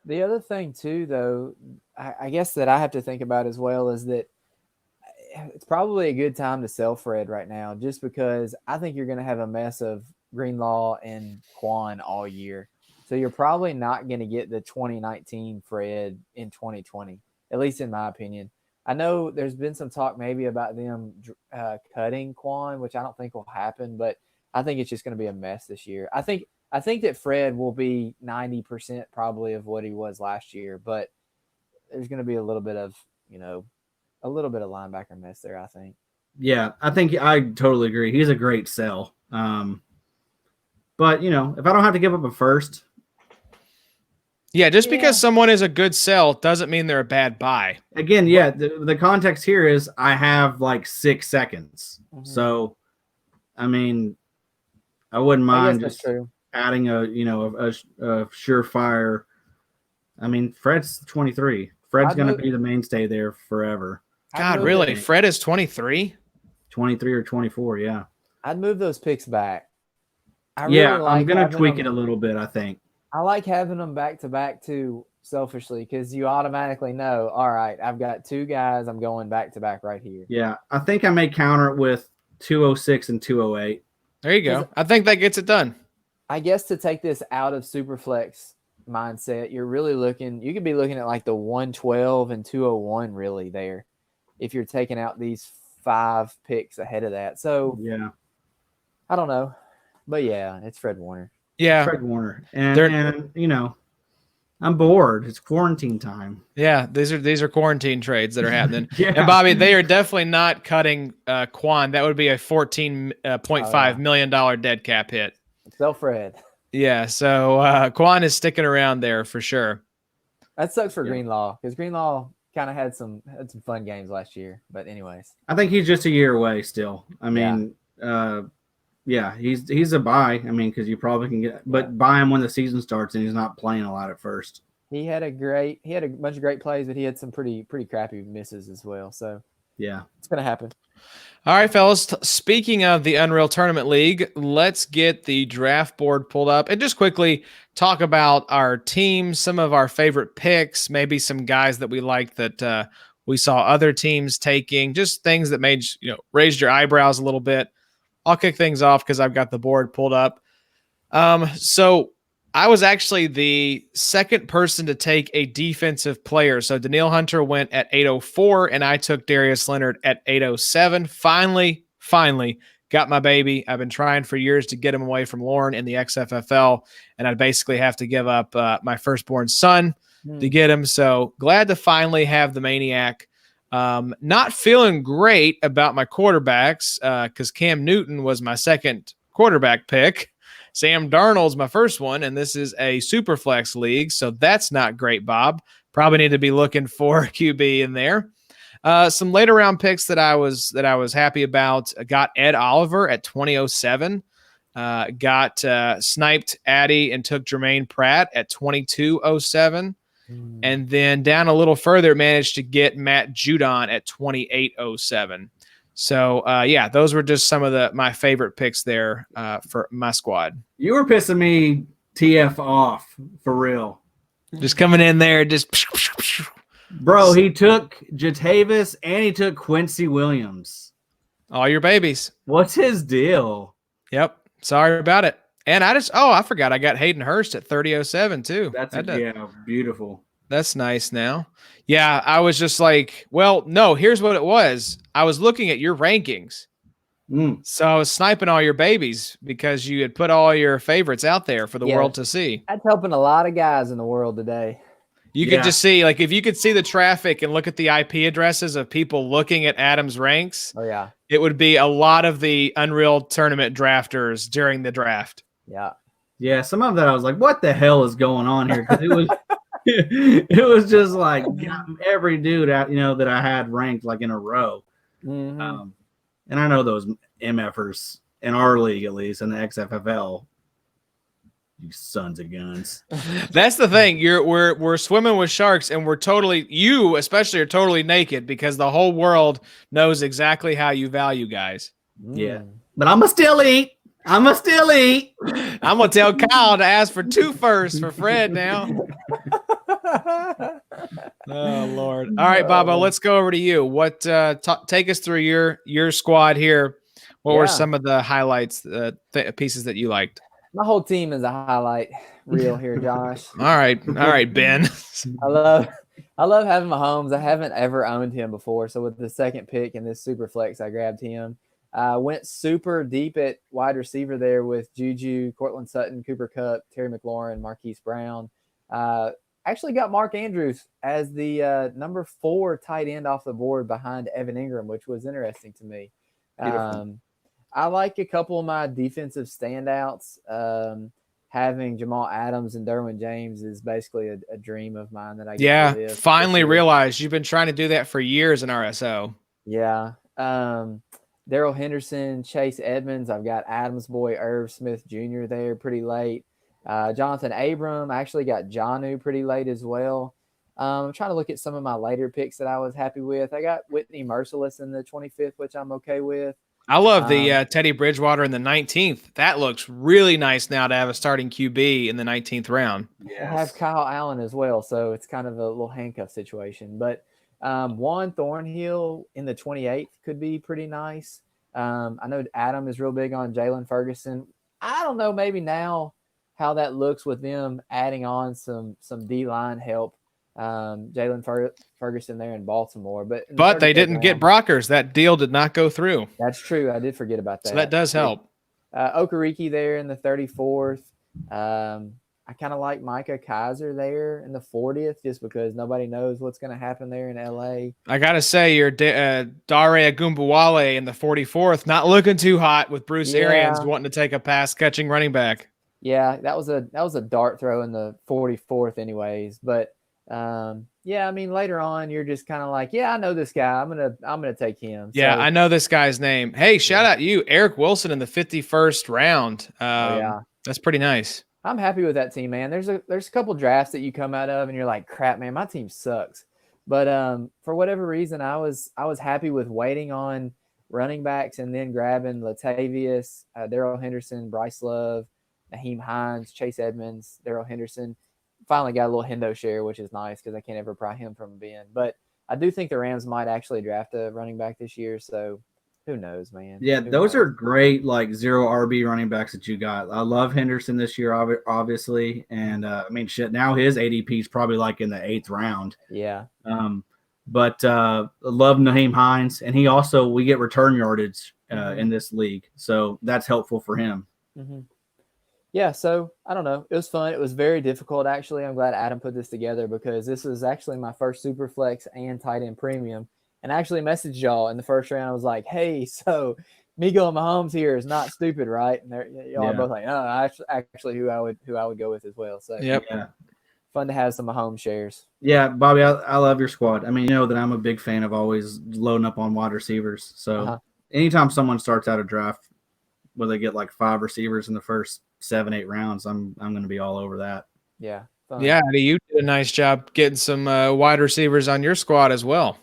The other thing too, though, I guess that I have to think about as well is that it's probably a good time to sell Fred right now, just because I think you're going to have a mess of Greenlaw and Quan all year. So you're probably not going to get the 2019 Fred in 2020, at least in my opinion. I know there's been some talk maybe about them cutting Quan, which I don't think will happen, but I think it's just going to be a mess this year. I think that Fred will be 90% probably of what he was last year, but there's going to be a little bit of linebacker mess there, I think. Yeah, I totally agree. He's a great sell. But, if I don't have to give up a first. Yeah, because someone is a good sell doesn't mean they're a bad buy. Again, yeah, the context here is I have like 6 seconds. Mm-hmm. So, I mean, I wouldn't mind just adding a surefire. I mean, Fred's 23. Fred's going to be the mainstay there forever. God, really? Fred is 23? 23 or 24, yeah. I'd move those picks back. I'm going to tweak it a little bit, I think. I like having them back-to-back, too, selfishly, because you automatically know, all right, I've got 2 guys. I'm going back-to-back right here. Yeah, I think I may counter it with 206 and 208. There you go. I think that gets it done. I guess to take this out of Superflex mindset, you could be looking at like the 112 and 201 really there if you're taking out these 5 picks ahead of that. So, yeah, I don't know. But, yeah, it's Fred Warner. Yeah. Fred Warner. And I'm bored. It's quarantine time. Yeah, these are quarantine trades that are happening. Yeah. And, Bobby, they are definitely not cutting Quan. That would be a $14.5 million dead cap hit. Sell Fred. Yeah, so Quan is sticking around there for sure. That sucks for Greenlaw because Greenlaw kind of had some fun games last year. But anyways. I think he's just a year away still. I mean, he's a buy. I mean, because you probably can buy him when the season starts and he's not playing a lot at first. He had a bunch of great plays, but he had some pretty crappy misses as well. So yeah, it's gonna happen. All right, fellas. Speaking of the Unreal Tournament League, let's get the draft board pulled up and just quickly talk about our teams, some of our favorite picks, maybe some guys that we like that we saw other teams taking, just things that made raised your eyebrows a little bit. I'll kick things off because I've got the board pulled up. So I was actually the second person to take a defensive player. So Daniil Hunter went at 804, and I took Darius Leonard at 807. Finally got my baby. I've been trying for years to get him away from Lauren in the XFFL, and I'd basically have to give up my firstborn son to get him. So glad to finally have the maniac. Not feeling great about my quarterbacks because Cam Newton was my second quarterback pick. Sam Darnold's my first one, and this is a super flex league, so that's not great, Bob. Probably need to be looking for a QB in there. Some later round picks that I was happy about. Got Ed Oliver at 2007. Got sniped Addy and took Jermaine Pratt at 2207. And then down a little further, managed to get Matt Judon at 2807. So, those were just some of my favorite picks there for my squad. You were pissing me TF off, for real. Just coming in there, just... Bro, he took Jatavis and he took Quincy Williams. All your babies. What's his deal? Yep. Sorry about it. And I forgot I got Hayden Hurst at 3007 too. That's beautiful. That's nice now. Yeah, I was just like, well, no, here's what it was. I was looking at your rankings. So I was sniping all your babies because you had put all your favorites out there for the world to see. That's helping a lot of guys in the world today. You could just see, like, if you could see the traffic and look at the IP addresses of people looking at Adam's ranks, it would be a lot of the Unreal Tournament drafters during the draft. Yeah, some of that I was like, what the hell is going on here? Because it was it was just like every dude out, that I had ranked like in a row. And I know those MFers in our league, at least in the XFFL, You sons of guns. That's the thing. We're swimming with sharks, and you especially are totally naked because the whole world knows exactly how you value guys. Yeah, but I'm gonna still eat. I'm gonna tell Kyle to ask for 2 firsts for Fred now. Oh Lord! All right, Baba, let's go over to you. What take us through your squad here? What were some of the highlights, pieces that you liked? My whole team is a highlight reel here, Josh. All right, Ben. I love having Mahomes. I haven't ever owned him before, so with the second pick in this super flex, I grabbed him. Went super deep at wide receiver there with Juju, Cortland Sutton, Cooper Kupp, Terry McLaurin, Marquise Brown. Actually got Mark Andrews as the number 4 tight end off the board behind Evan Ingram, which was interesting to me. I like a couple of my defensive standouts. Having Jamal Adams and Derwin James is basically a dream of mine that I get to live. Finally realized you've been trying to do that for years in RSO. Yeah. Darrell Henderson, Chase Edmonds. I've got Adams boy Irv Smith Jr. there pretty late. Jonathan Abram. I actually got Jonnu pretty late as well. I'm trying to look at some of my later picks that I was happy with. I got Whitney Merciless in the 25th, which I'm okay with. I love the Teddy Bridgewater in the 19th. That looks really nice now to have a starting QB in the 19th round. Yes. I have Kyle Allen as well, so it's kind of a little handcuff situation. But Juan Thornhill in the 28th could be pretty nice. I know Adam is real big on Jalen Ferguson. I don't know maybe now how that looks with them adding on some D-line help. Jalen Ferguson there in Baltimore, but they didn't get Brockers. That deal did not go through. That's true. I did forget about that. So that does help. Okereke there in the 34th. I kind of like Micah Kaiser there in the 40th, just because nobody knows what's going to happen there in LA. I gotta say, your Dare Agumbawale in the 44th, not looking too hot with Bruce Arians wanting to take a pass catching running back. Yeah, that was a dart throw in the 44th, anyways, but. I mean, later on, you're just kind of like, yeah, I know this guy. I'm gonna take him. Yeah, I know this guy's name. Hey, shout out to you, Eric Wilson in the 51st round. That's pretty nice. I'm happy with that team, man. There's a couple drafts that you come out of and you're like, crap, man, my team sucks. But for whatever reason, I was happy with waiting on running backs and then grabbing Latavius, Darrell Henderson, Bryce Love, Naheem Hines, Chase Edmonds, Darrell Henderson. Finally got a little Hendo share, which is nice because I can't ever pry him from Ben. But I do think the Rams might actually draft a running back this year. So who knows, man? Yeah, those are great, like 0 RB running backs that you got. I love Henderson this year, obviously. And I mean, shit, now his ADP is probably like in the 8th round. Yeah. But I love Naheem Hines. And we get return yardage in this league. So that's helpful for him. Mm-hmm. Yeah, so I don't know. It was fun. It was very difficult, actually. I'm glad Adam put this together because this was actually my first super flex and tight end premium. And I actually messaged y'all in the first round. I was like, hey, so me going Mahomes here is not stupid, right? And y'all are both like, oh, actually who I would go with as well. So fun to have some Mahomes shares. Yeah, Bobby, I love your squad. I mean, you know that I'm a big fan of always loading up on wide receivers. So anytime someone starts out a draft where they get like 5 receivers in the first 7-8 rounds, I'm going to be all over that. Yeah. Fun. Yeah, you did a nice job getting some wide receivers on your squad as well.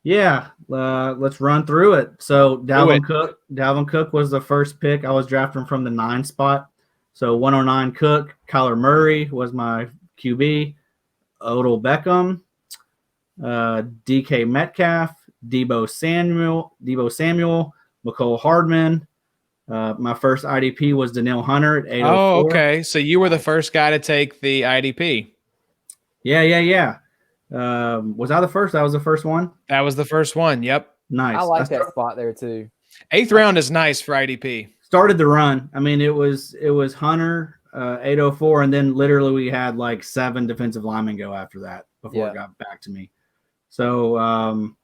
Yeah, let's run through it. So Dalvin Cook was the first pick. I was drafting from the 9 spot. So 109 Cook, Kyler Murray was my QB, Odell Beckham, DK Metcalf, Debo Samuel, McCole Hardman. My first IDP was Danielle Hunter at 804. Oh, okay. So you were the first guy to take the IDP. Yeah. Was I the first? That was the first one? That was the first one. Yep. Nice. I like that spot there too. 8th round is nice for IDP. Started the run. I mean, it was Hunter, 804, and then literally we had like 7 defensive linemen go after that before it got back to me. So,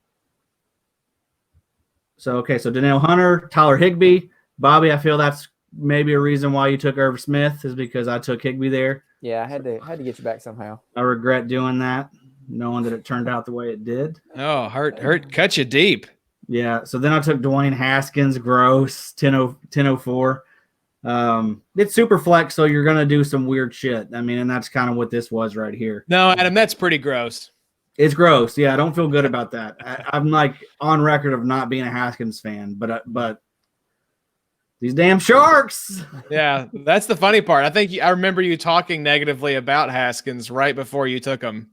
so Danielle Hunter, Tyler Higbee. Bobby, I feel that's maybe a reason why you took Irv Smith is because I took Higbee there. Yeah, I had to get you back somehow. I regret doing that, knowing that it turned out the way it did. Oh, cut you deep. Yeah, so then I took Dwayne Haskins, gross, 1004. It's super flex, so you're gonna do some weird shit. I mean, and that's kind of what this was right here. No, Adam, that's pretty gross. It's gross. Yeah, I don't feel good about that. I'm like on record of not being a Haskins fan, but these damn Sharks. Yeah, that's the funny part. I remember you talking negatively about Haskins right before you took him.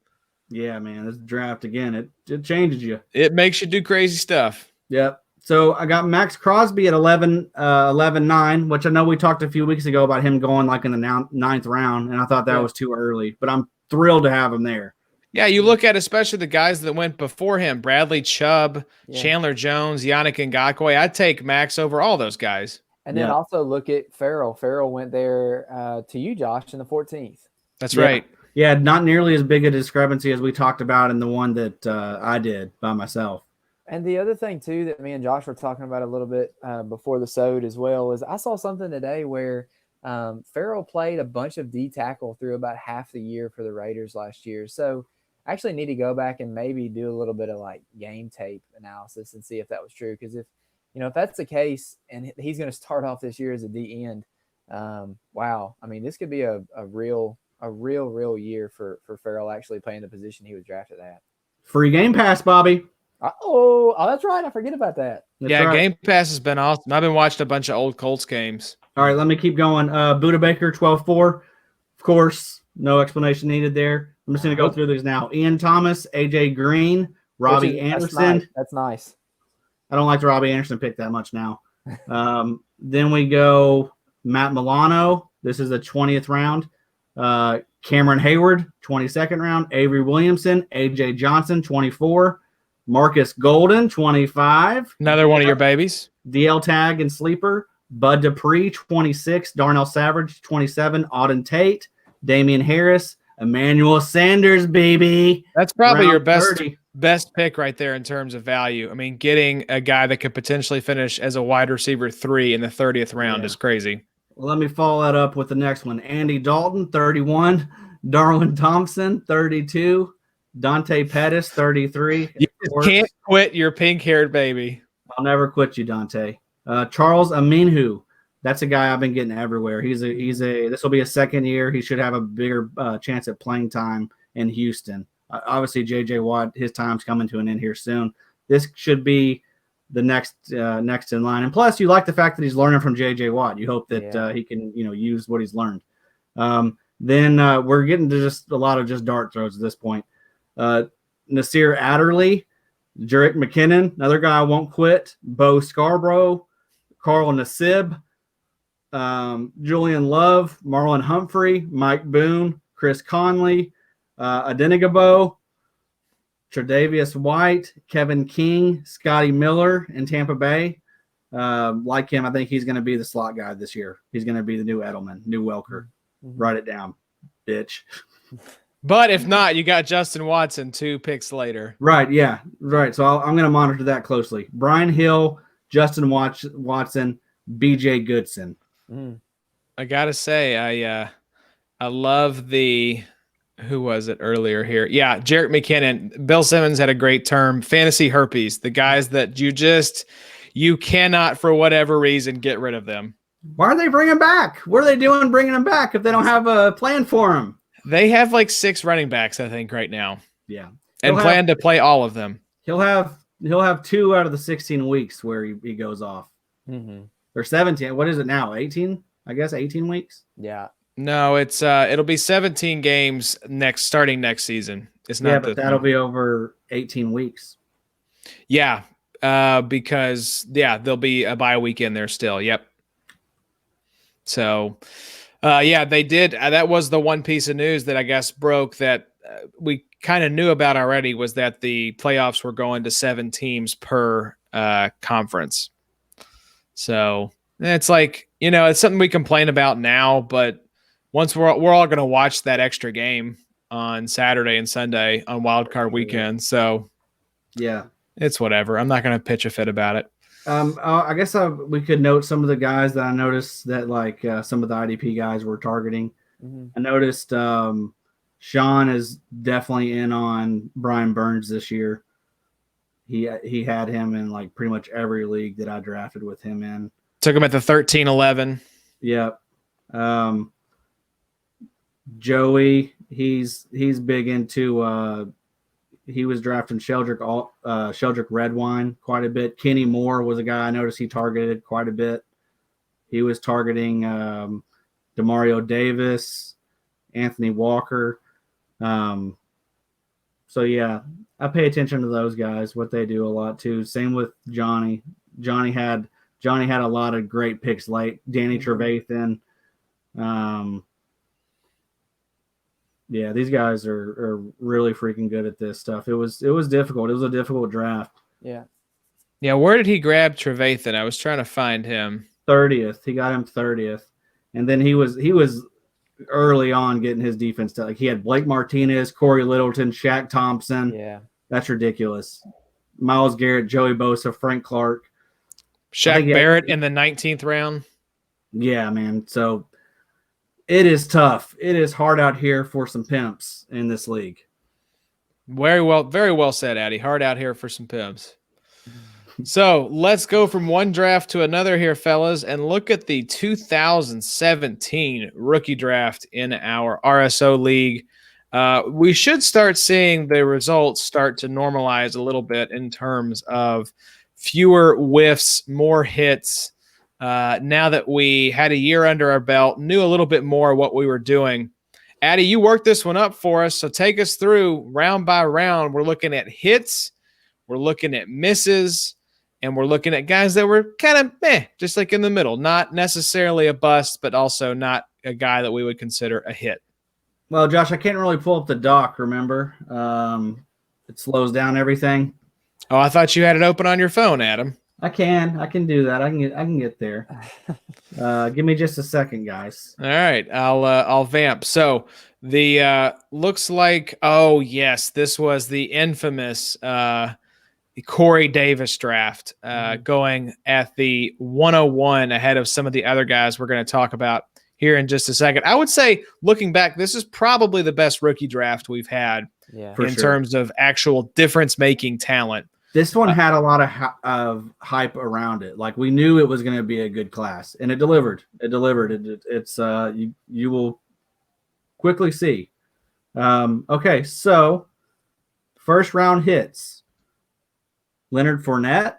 Yeah, man, this draft again, it changes you. It makes you do crazy stuff. Yep. So I got Max Crosby at 11-9, which I know we talked a few weeks ago about him going like in the ninth round, and I thought that was too early, but I'm thrilled to have him there. Yeah, you look at especially the guys that went before him, Bradley Chubb, Chandler Jones, Yannick Ngakoue. I'd take Max over all those guys. And then also look at Farrell. Farrell went there to you, Josh, in the 14th. That's right. Yeah, not nearly as big a discrepancy as we talked about in the one that I did by myself. And the other thing, too, that me and Josh were talking about a little bit before the Sode as well is I saw something today where Farrell played a bunch of D tackle through about half the year for the Raiders last year. So I actually need to go back and maybe do a little bit of like game tape analysis and see if that was true. Because if that's the case and he's going to start off this year as a D end, wow. I mean, this could be a real year for Farrell actually playing the position he was drafted at. Free Game Pass, Bobby. Oh, that's right. I forget about that. That's right. Game Pass has been awesome. I've been watching a bunch of old Colts games. All right, let me keep going. Budda Baker, 12-4. Of course, no explanation needed there. I'm just going to go through these now. Ian Thomas, AJ Green, Robbie Anderson. That's nice. I don't like the Robbie Anderson pick that much now. Then we go Matt Milano. This is the 20th round. Cameron Hayward, 22nd round. Avery Williamson, AJ Johnson, 24. Marcus Golden, 25. Another one of your babies. DL Tag and Sleeper. Bud Dupree, 26. Darnell Savage, 27. Auden Tate. Damian Harris. Emmanuel Sanders, baby. That's probably your Round best pick right there in terms of value. I mean, getting a guy that could potentially finish as a wide receiver 3 in the 30th round is crazy. Well, let me follow that up with the next one. Andy Dalton, 31. Darwin Thompson, 32. Dante Pettis, 33. You can't quit your pink-haired baby. I'll never quit you, Dante. Charles Aminhu. That's a guy I've been getting everywhere. This will be a second year. He should have a bigger chance at playing time in Houston. Obviously, J.J. Watt, his time's coming to an end here soon. This should be the next in line. And plus, you like the fact that he's learning from J.J. Watt. You hope that he can use what he's learned. Then we're getting to just a lot of just dart throws at this point. Nasir Adderley, Jerick McKinnon, another guy I won't quit. Bo Scarborough, Carl Nassib, Julian Love, Marlon Humphrey, Mike Boone, Chris Conley, Adenigabo, Tre'Davious White, Kevin King, Scotty Miller in Tampa Bay. Like him, I think he's going to be the slot guy this year. He's going to be the new Edelman, new Welker. Write it down, bitch. But if not, you got Justin Watson 2 picks later. Right, yeah, right. So I'm going to monitor that closely. Brian Hill, Justin Watson, B.J. Goodson. I got to say, I love the – who was it earlier here? Yeah, Jerick McKinnon. Bill Simmons had a great term, fantasy herpes, the guys that you cannot, for whatever reason, get rid of them. Why are they bringing back? What are they doing bringing them back if they don't have a plan for them? They have like 6 running backs, I think, right now. Yeah. And plan to play all of them. He'll have 2 out of the 16 weeks where he goes off. Or 17. What is it now? 18? I guess 18 weeks? Yeah. No, it's it'll be 17 games starting next season. It's not. Yeah, but that'll be over 18 weeks. Yeah, because there'll be a bye week in there still. Yep. So, they did. That was the one piece of news that I guess broke that we kind of knew about already, was that the playoffs were going to 7 teams per conference. So it's like, it's something we complain about now, but once we're all going to watch that extra game on Saturday and Sunday on Wild Card weekend. So yeah, it's whatever. I'm not going to pitch a fit about it. I guess we could note some of the guys that I noticed that some of the IDP guys were targeting. I noticed Sean is definitely in on Brian Burns this year. He had him in like pretty much every league that I drafted with him in. Took him at the 13-11. Yep. Joey, he's big into he was drafting Sheldrick Redwine quite a bit. Kenny Moore was a guy I noticed he targeted quite a bit. He was targeting Demario Davis, Anthony Walker. So yeah, I pay attention to those guys, what they do a lot too. Same with Johnny. Johnny had a lot of great picks late. Danny Trevathan. Yeah, these guys are really freaking good at this stuff. It was difficult. It was a difficult draft. Yeah. Yeah, where did he grab Trevathan? I was trying to find him. 30th. He got him 30th. And then he was early on getting his defense done. Like he had Blake Martinez, Corey Littleton, Shaq Thompson. Yeah. That's ridiculous. Myles Garrett, Joey Bosa, Frank Clark. Shaq Barrett in the 19th round. Yeah, man. So it is tough. It is hard out here for some pimps in this league. Very well said, Addy. Hard out here for some pimps. So let's go from one draft to another here, fellas, and look at the 2017 rookie draft in our RSO league. We should start seeing the results start to normalize a little bit in terms of fewer whiffs, more hits. Now that we had a year under our belt, knew a little bit more what we were doing. Addy, you worked this one up for us, so take us through round by round. We're looking at hits, we're looking at misses, and we're looking at guys that were kind of just like in the middle, not necessarily a bust, but also not a guy that we would consider a hit. Well, Josh, I can't really pull up the doc, remember? It slows down everything. Oh, I thought you had it open on your phone, Adam. I can do that. I can get there. Give me just a second, guys. All right, I'll vamp. So the looks like, oh yes, this was the infamous Corey Davis draft, going at the 101 ahead of some of the other guys we're going to talk about here in just a second. I would say, looking back, this is probably the best rookie draft we've had in terms of actual difference-making talent. This one had a lot of hype around it. Like we knew it was going to be a good class, and it delivered. It's you will quickly see. Okay, so first round hits. Leonard Fournette.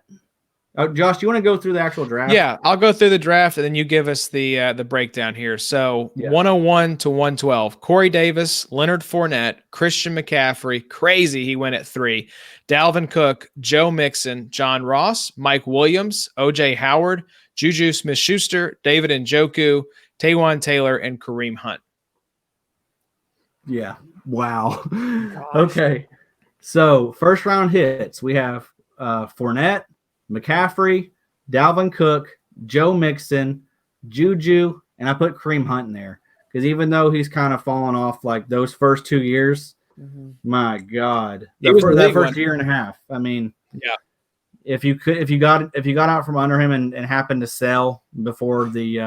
Oh, Josh, do you want to go through the actual draft? Yeah, I'll go through the draft, and then you give us the breakdown here. So 101 to 112. Corey Davis, Leonard Fournette, Christian McCaffrey. Crazy, he went at 3. Dalvin Cook, Joe Mixon, John Ross, Mike Williams, O.J. Howard, Juju Smith-Schuster, David Njoku, Taywan Taylor, and Kareem Hunt. Yeah. Wow. Okay. So first round hits, we have Fournette, McCaffrey, Dalvin Cook, Joe Mixon, Juju, and I put Kareem Hunt in there because even though he's kind of fallen off like those first 2 years, my God, that first year and a half. I mean, yeah. If you got out from under him and happened to sell before he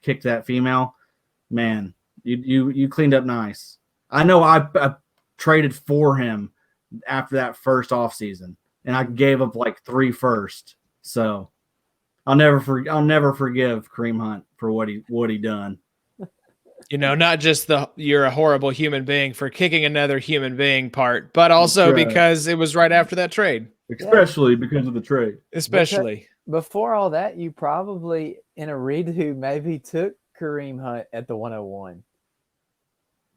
kicked that female, man, you cleaned up nice. I know I traded for him after that first offseason. And I gave up like 3 firsts. So I'll never forgive Kareem Hunt for what he done. You know, not just you're a horrible human being for kicking another human being part, but also because it was right after that trade. Especially because of the trade. Especially. Before all that, you probably in a redo maybe took Kareem Hunt at the 101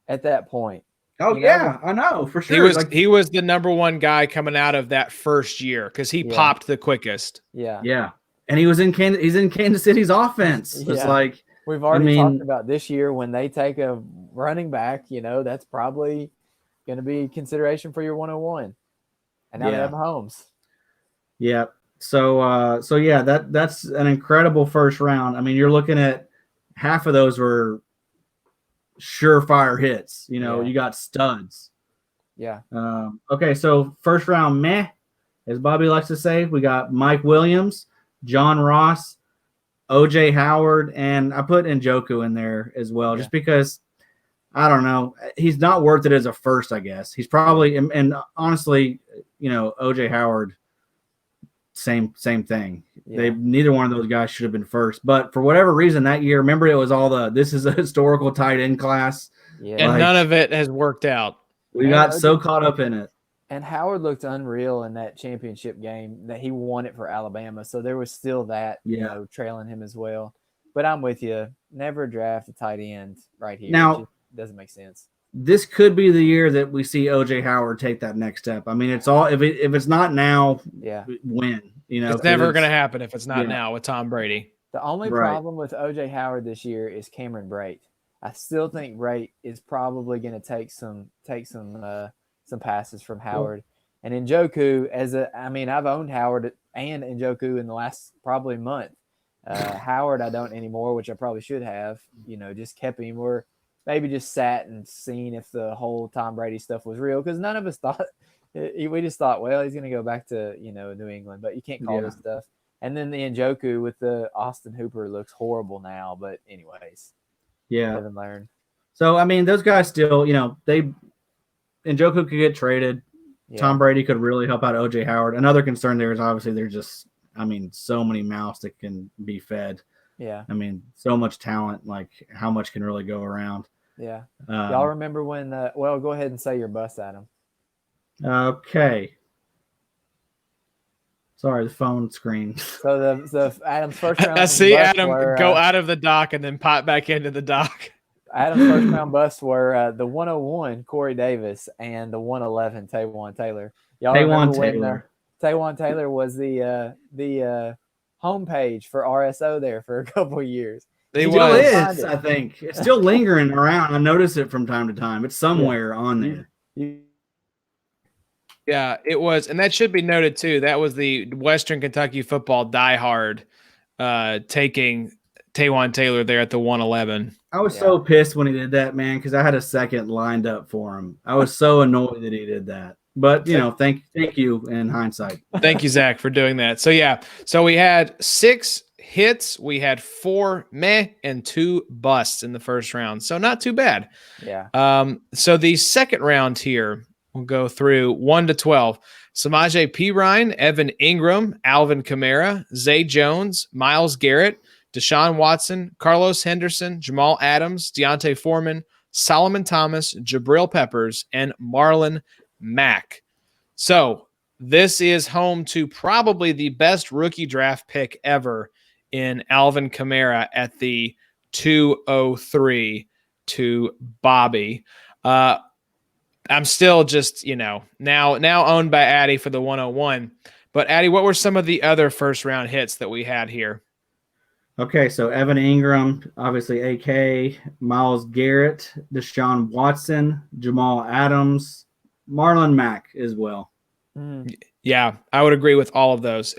at that point. Oh, yeah, I know, for sure. He was the number one guy coming out of that first year because he popped the quickest. Yeah. Yeah. And he's in Kansas City's offense. It's like we've already talked about this year when they take a running back, that's probably going to be consideration for your 101. And now they have Mahomes. Yeah. So yeah, that's an incredible first round. I mean, you're looking at half of those were surefire hits. You got studs. Yeah. Okay, so first round, as Bobby likes to say, we got Mike Williams, John Ross, O.J. Howard, and I put Njoku in there as well, just because I don't know, he's not worth it as a first. I guess he's probably, and honestly, O.J. Howard, same thing. Yeah. Neither one of those guys should have been first, but for whatever reason that year, remember it was all this is a historical tight end class. Yeah. And none of it has worked out. We got so caught up in it. And Howard looked unreal in that championship game that he won it for Alabama. So there was still that, trailing him as well. But I'm with you. Never draft a tight end right here. Now, it just doesn't make sense. This could be the year that we see OJ Howard take that next step. I mean, it's all if it's not now, when it's never going to happen if it's not now with Tom Brady. The only problem with OJ Howard this year is Cameron Brate. I still think Brate is probably going to take some passes from Howard. And Njoku, I've owned Howard and Njoku in the last probably month. Howard I don't anymore, which I probably should have. Just kept him, or maybe just sat and seen if the whole Tom Brady stuff was real, because none of us thought. We just thought, well, he's going to go back to New England, but you can't call this stuff. And then the Njoku with the Austin Hooper looks horrible now, but anyways, live and learn. So I mean, those guys still, Njoku could get traded. Yeah. Tom Brady could really help out OJ Howard. Another concern there is obviously they're just, so many mouths that can be fed. Yeah. So much talent, like how much can really go around. Yeah. Y'all remember when, go ahead and say your bust, Adam. Okay. Sorry, the phone screen. So the Adam's first round. I see Adam go out of the dock and then pop back into the dock. Adam's first round busts were the 101 Corey Davis and the 111 Taywan Taylor. Y'all remember when Taywan Taylor was the homepage for RSO there for a couple of years. It still is, I think. It's still lingering around. I notice it from time to time. It's somewhere on there. Yeah, it was. And that should be noted, too. That was the Western Kentucky football diehard taking Taywan Taylor there at the 111. I was so pissed when he did that, man, because I had a second lined up for him. I was so annoyed that he did that. But, thank you in hindsight. Thank you, Zach, for doing that. So, so we had 6 hits. We had 4 meh and 2 busts in the first round. So not too bad. Yeah. So the second round here, we'll go through 1 to 12. Samaje Perine, Evan Ingram, Alvin Kamara, Zay Jones, Myles Garrett, Deshaun Watson, Carlos Henderson, Jamal Adams, Deontay Foreman, Solomon Thomas, Jabrill Peppers, and Marlon Mack. So this is home to probably the best rookie draft pick ever in Alvin Kamara at the 203 to Bobby. I'm still just, now owned by Addy for the 101. But Addy, what were some of the other first round hits that we had here? Okay, so Evan Ingram, obviously AK, Myles Garrett, Deshaun Watson, Jamal Adams, Marlon Mack as well. Yeah, I would agree with all of those.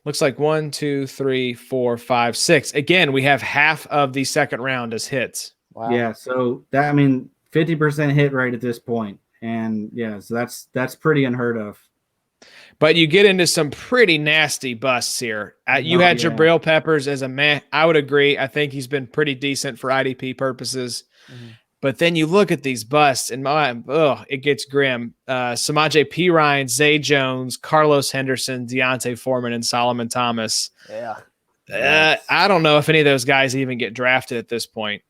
Looks like 1, 2, 3, 4, 5, 6. Again, we have half of the second round as hits. Wow. Yeah, so that 50% hit rate at this point. And so that's pretty unheard of. But you get into some pretty nasty busts here. You had Jabrill Peppers as a meh. I would agree. I think he's been pretty decent for IDP purposes. Mm-hmm. But then you look at these busts, and it gets grim. Samaje Perine, Zay Jones, Carlos Henderson, Deontay Foreman, and Solomon Thomas. Yeah. I don't know if any of those guys even get drafted at this point.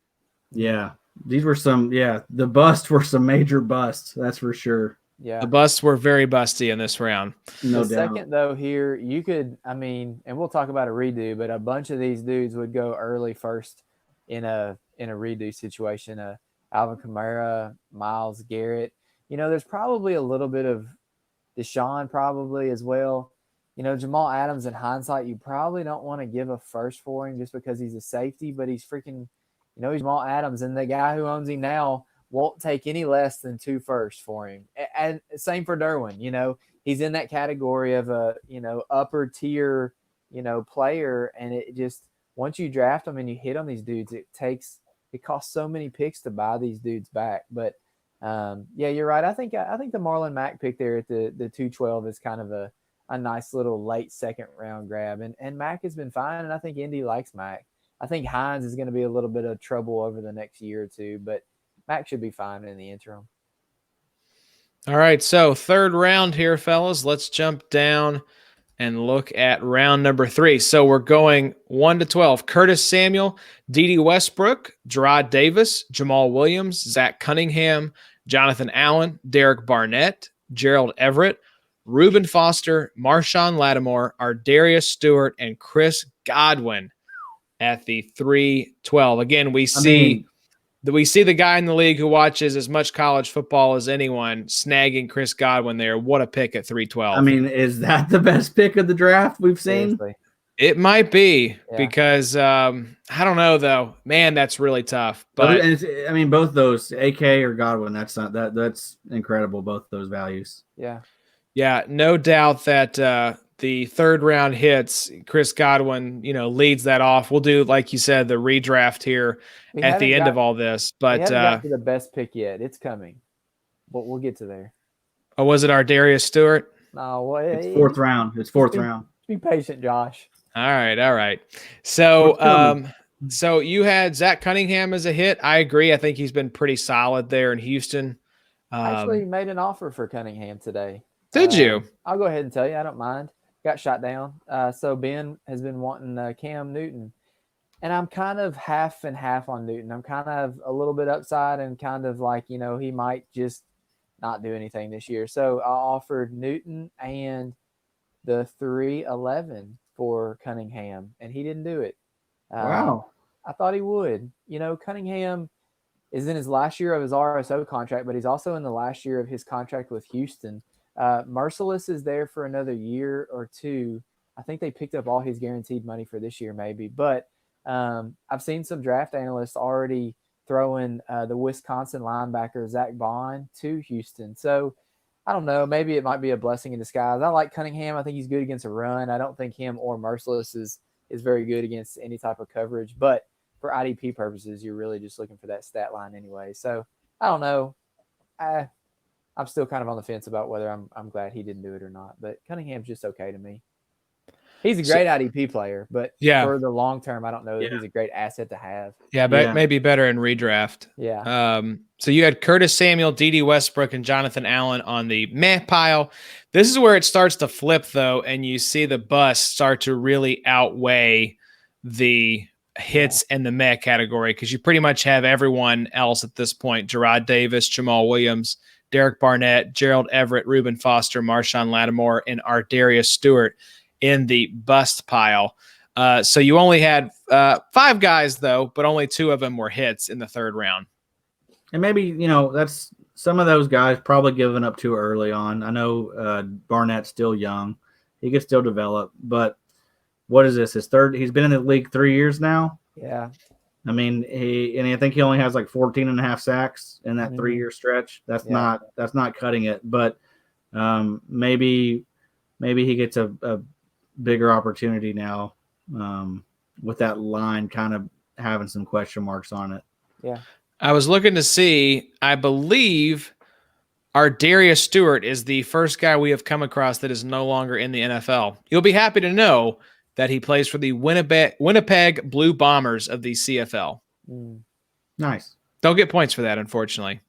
Yeah. These were the busts were some major busts. That's for sure. Yeah. The busts were very busty in this round. No doubt. Second, though, here, you could, and we'll talk about a redo, but a bunch of these dudes would go early first in a redo situation. Alvin Kamara, Myles Garrett. There's probably a little bit of Deshaun probably as well. Jamal Adams, in hindsight, you probably don't want to give a first for him just because he's a safety, but he's freaking, he's Jamal Adams, and the guy who owns him now won't take any less than 2 firsts for him. And same for Derwin. He's in that category of a, upper tier, player. And it just, once you draft them and you hit on these dudes, it costs so many picks to buy these dudes back. But you're right. I think the Marlon Mack pick there at the 212 is kind of a nice little late second round grab. And Mack has been fine. And I think Indy likes Mack. I think Hines is going to be a little bit of trouble over the next year or two, but Mack should be fine in the interim. All right, so third round here, fellas. Let's jump down and look at round number 3. So we're going 1 to 12. Curtis Samuel, D.D. Westbrook, Gerard Davis, Jamal Williams, Zach Cunningham, Jonathan Allen, Derek Barnett, Gerald Everett, Reuben Foster, Marshon Lattimore, Ardarius Stewart, and Chris Godwin at the 3-12. Again, we see the guy in the league who watches as much college football as anyone snagging Chris Godwin there. What a pick at 3-12. I mean, is that the best pick of the draft we've seen? Seriously. It might be because I don't know though. Man, that's really tough. But I mean, both those, AK or Godwin, that's incredible. Both those values. Yeah, no doubt that the third round hits. Chris Godwin, leads that off. We'll do, like you said, the redraft here at the end of all this. But we haven't got to the best pick yet. It's coming, but we'll get to there. Oh, was it Ardarius Stewart? No, it's fourth round. It's fourth round. Be patient, Josh. All right. So, so you had Zach Cunningham as a hit. I agree. I think he's been pretty solid there in Houston. I actually made an offer for Cunningham today. Did you? I'll go ahead and tell you. I don't mind. Got shot down. So Ben has been wanting Cam Newton. And I'm kind of half and half on Newton. I'm kind of a little bit upside and kind of like, he might just not do anything this year. So I offered Newton and the 3-11 for Cunningham, and he didn't do it. Wow. I thought he would. Cunningham is in his last year of his RSO contract, but he's also in the last year of his contract with Houston. Merciless is there for another year or two. I think they picked up all his guaranteed money for this year maybe, but I've seen some draft analysts already throwing the Wisconsin linebacker Zach Bond to Houston. So I don't know. Maybe it might be a blessing in disguise. I like Cunningham. I think he's good against a run. I don't think him or Merciless is very good against any type of coverage. But for IDP purposes, you're really just looking for that stat line anyway. So I don't know. I'm still kind of on the fence about whether I'm glad he didn't do it or not. But Cunningham's just okay to me. He's a great IDP player, but for the long term, I don't know that he's a great asset to have. Yeah, but maybe better in redraft. Yeah. So you had Curtis Samuel, D.D. Westbrook, and Jonathan Allen on the meh pile. This is where it starts to flip, though, and you see the bust start to really outweigh the hits and the meh category because you pretty much have everyone else at this point: Gerard Davis, Jamal Williams, Derek Barnett, Gerald Everett, Reuben Foster, Marshon Lattimore, and Ardarius Stewart in the bust pile. So you only had 5 guys, though, but only 2 of them were hits in the third round. And maybe, that's some of those guys probably given up too early on. I know Barnett's still young. He could still develop. But what is this? His third? He's been in the league 3 years now. Yeah. I mean, I think he only has like 14 and a half sacks in that 3-year stretch. That's not cutting it. But maybe he gets a bigger opportunity now with that line kind of having some question marks on it. Yeah. I was looking to see, I believe Ardarius Stewart is the first guy we have come across that is no longer in the NFL. You'll be happy to know that he plays for the Winnipeg Blue Bombers of the CFL. Nice. Don't get points for that, unfortunately.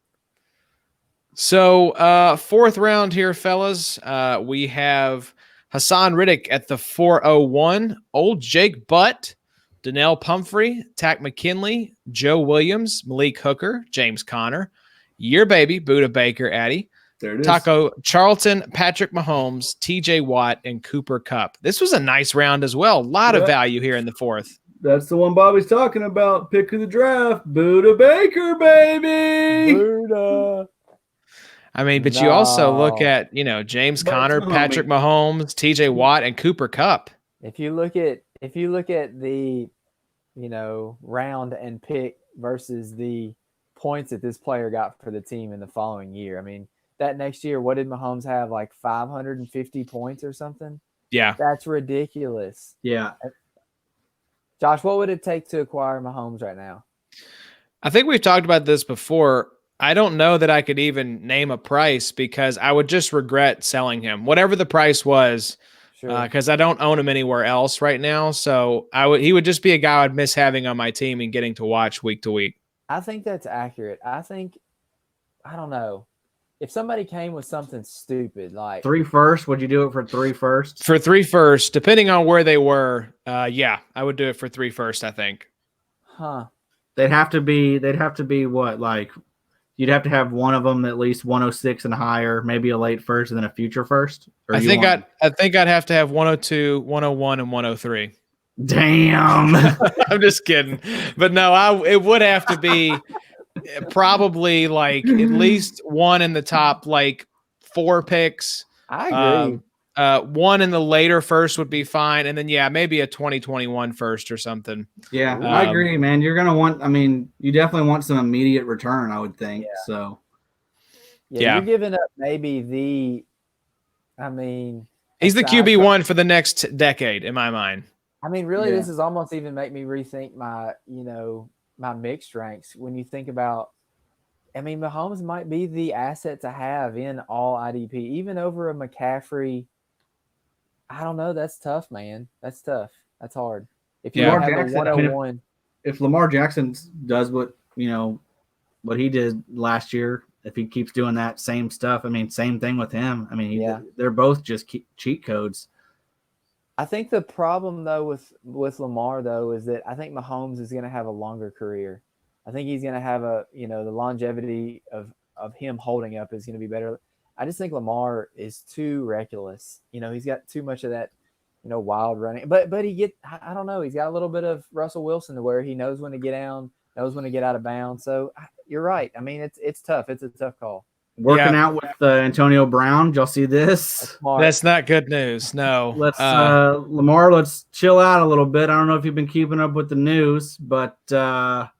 So fourth round here, fellas. We have Haason Reddick at the 401, old Jake Butt, Donnell Pumphrey, Tack McKinley, Joe Williams, Malik Hooker, James Conner, your baby, Budda Baker, Addy, there it is. Taco Charlton, Patrick Mahomes, TJ Watt, and Cooper Kupp. This was a nice round as well. A lot of value here in the fourth. That's the one Bobby's talking about. Pick of the draft, Budda Baker, baby. Budda. I mean, but you also look at, James Conner, Patrick Mahomes, TJ Watt, and Cooper Kupp. If you look at the, round and pick versus the points that this player got for the team in the following year, I mean, that next year, what did Mahomes have? Like 550 points or something? Yeah. That's ridiculous. Yeah. Josh, what would it take to acquire Mahomes right now? I think we've talked about this before. I don't know that I could even name a price because I would just regret selling him, whatever the price was, because I don't own him anywhere else right now. So he would just be a guy I'd miss having on my team and getting to watch week to week. I think that's accurate. I don't know. if somebody came with something stupid like 3 firsts, would you do it for 3 firsts? For 3 firsts, depending on where they were, yeah, I would do it for 3 firsts, I think. huh? They'd have to be what, like you'd have to have one of them at least 106 and higher, maybe a late first and then a future first. Or I think I'd have to have 102, 101, and 103. Damn. I'm just kidding. But no, it would have to be probably like at least one in the top like 4 picks. I agree. One in the later first would be fine, and then maybe a 2021 first or something. Yeah, I agree, man. You're gonna want. I mean, you definitely want some immediate return, I would think. Yeah. So. Yeah, you're giving up maybe the. I mean, he's the QB1 for the next decade, in my mind. I mean, really, this is almost even make me rethink my, my mixed ranks. When you think about, I mean, Mahomes might be the asset to have in all IDP, even over a McCaffrey. I don't know. That's tough, man. That's tough. That's hard. If you have a 101, if Lamar Jackson does what he did last year, if he keeps doing that same stuff, I mean, same thing with him. I mean, they're both just cheat codes. I think the problem though with Lamar though is that I think Mahomes is going to have a longer career. I think he's going to have the longevity of him holding up is going to be better. I just think Lamar is too reckless. He's got too much of that, wild running. But I don't know. He's got a little bit of Russell Wilson to where he knows when to get down, knows when to get out of bounds. So you're right. I mean, it's tough. It's a tough call. Working out with Antonio Brown. Did y'all see this? That's not good news. No. Let's Lamar. Let's chill out a little bit. I don't know if you've been keeping up with the news, but not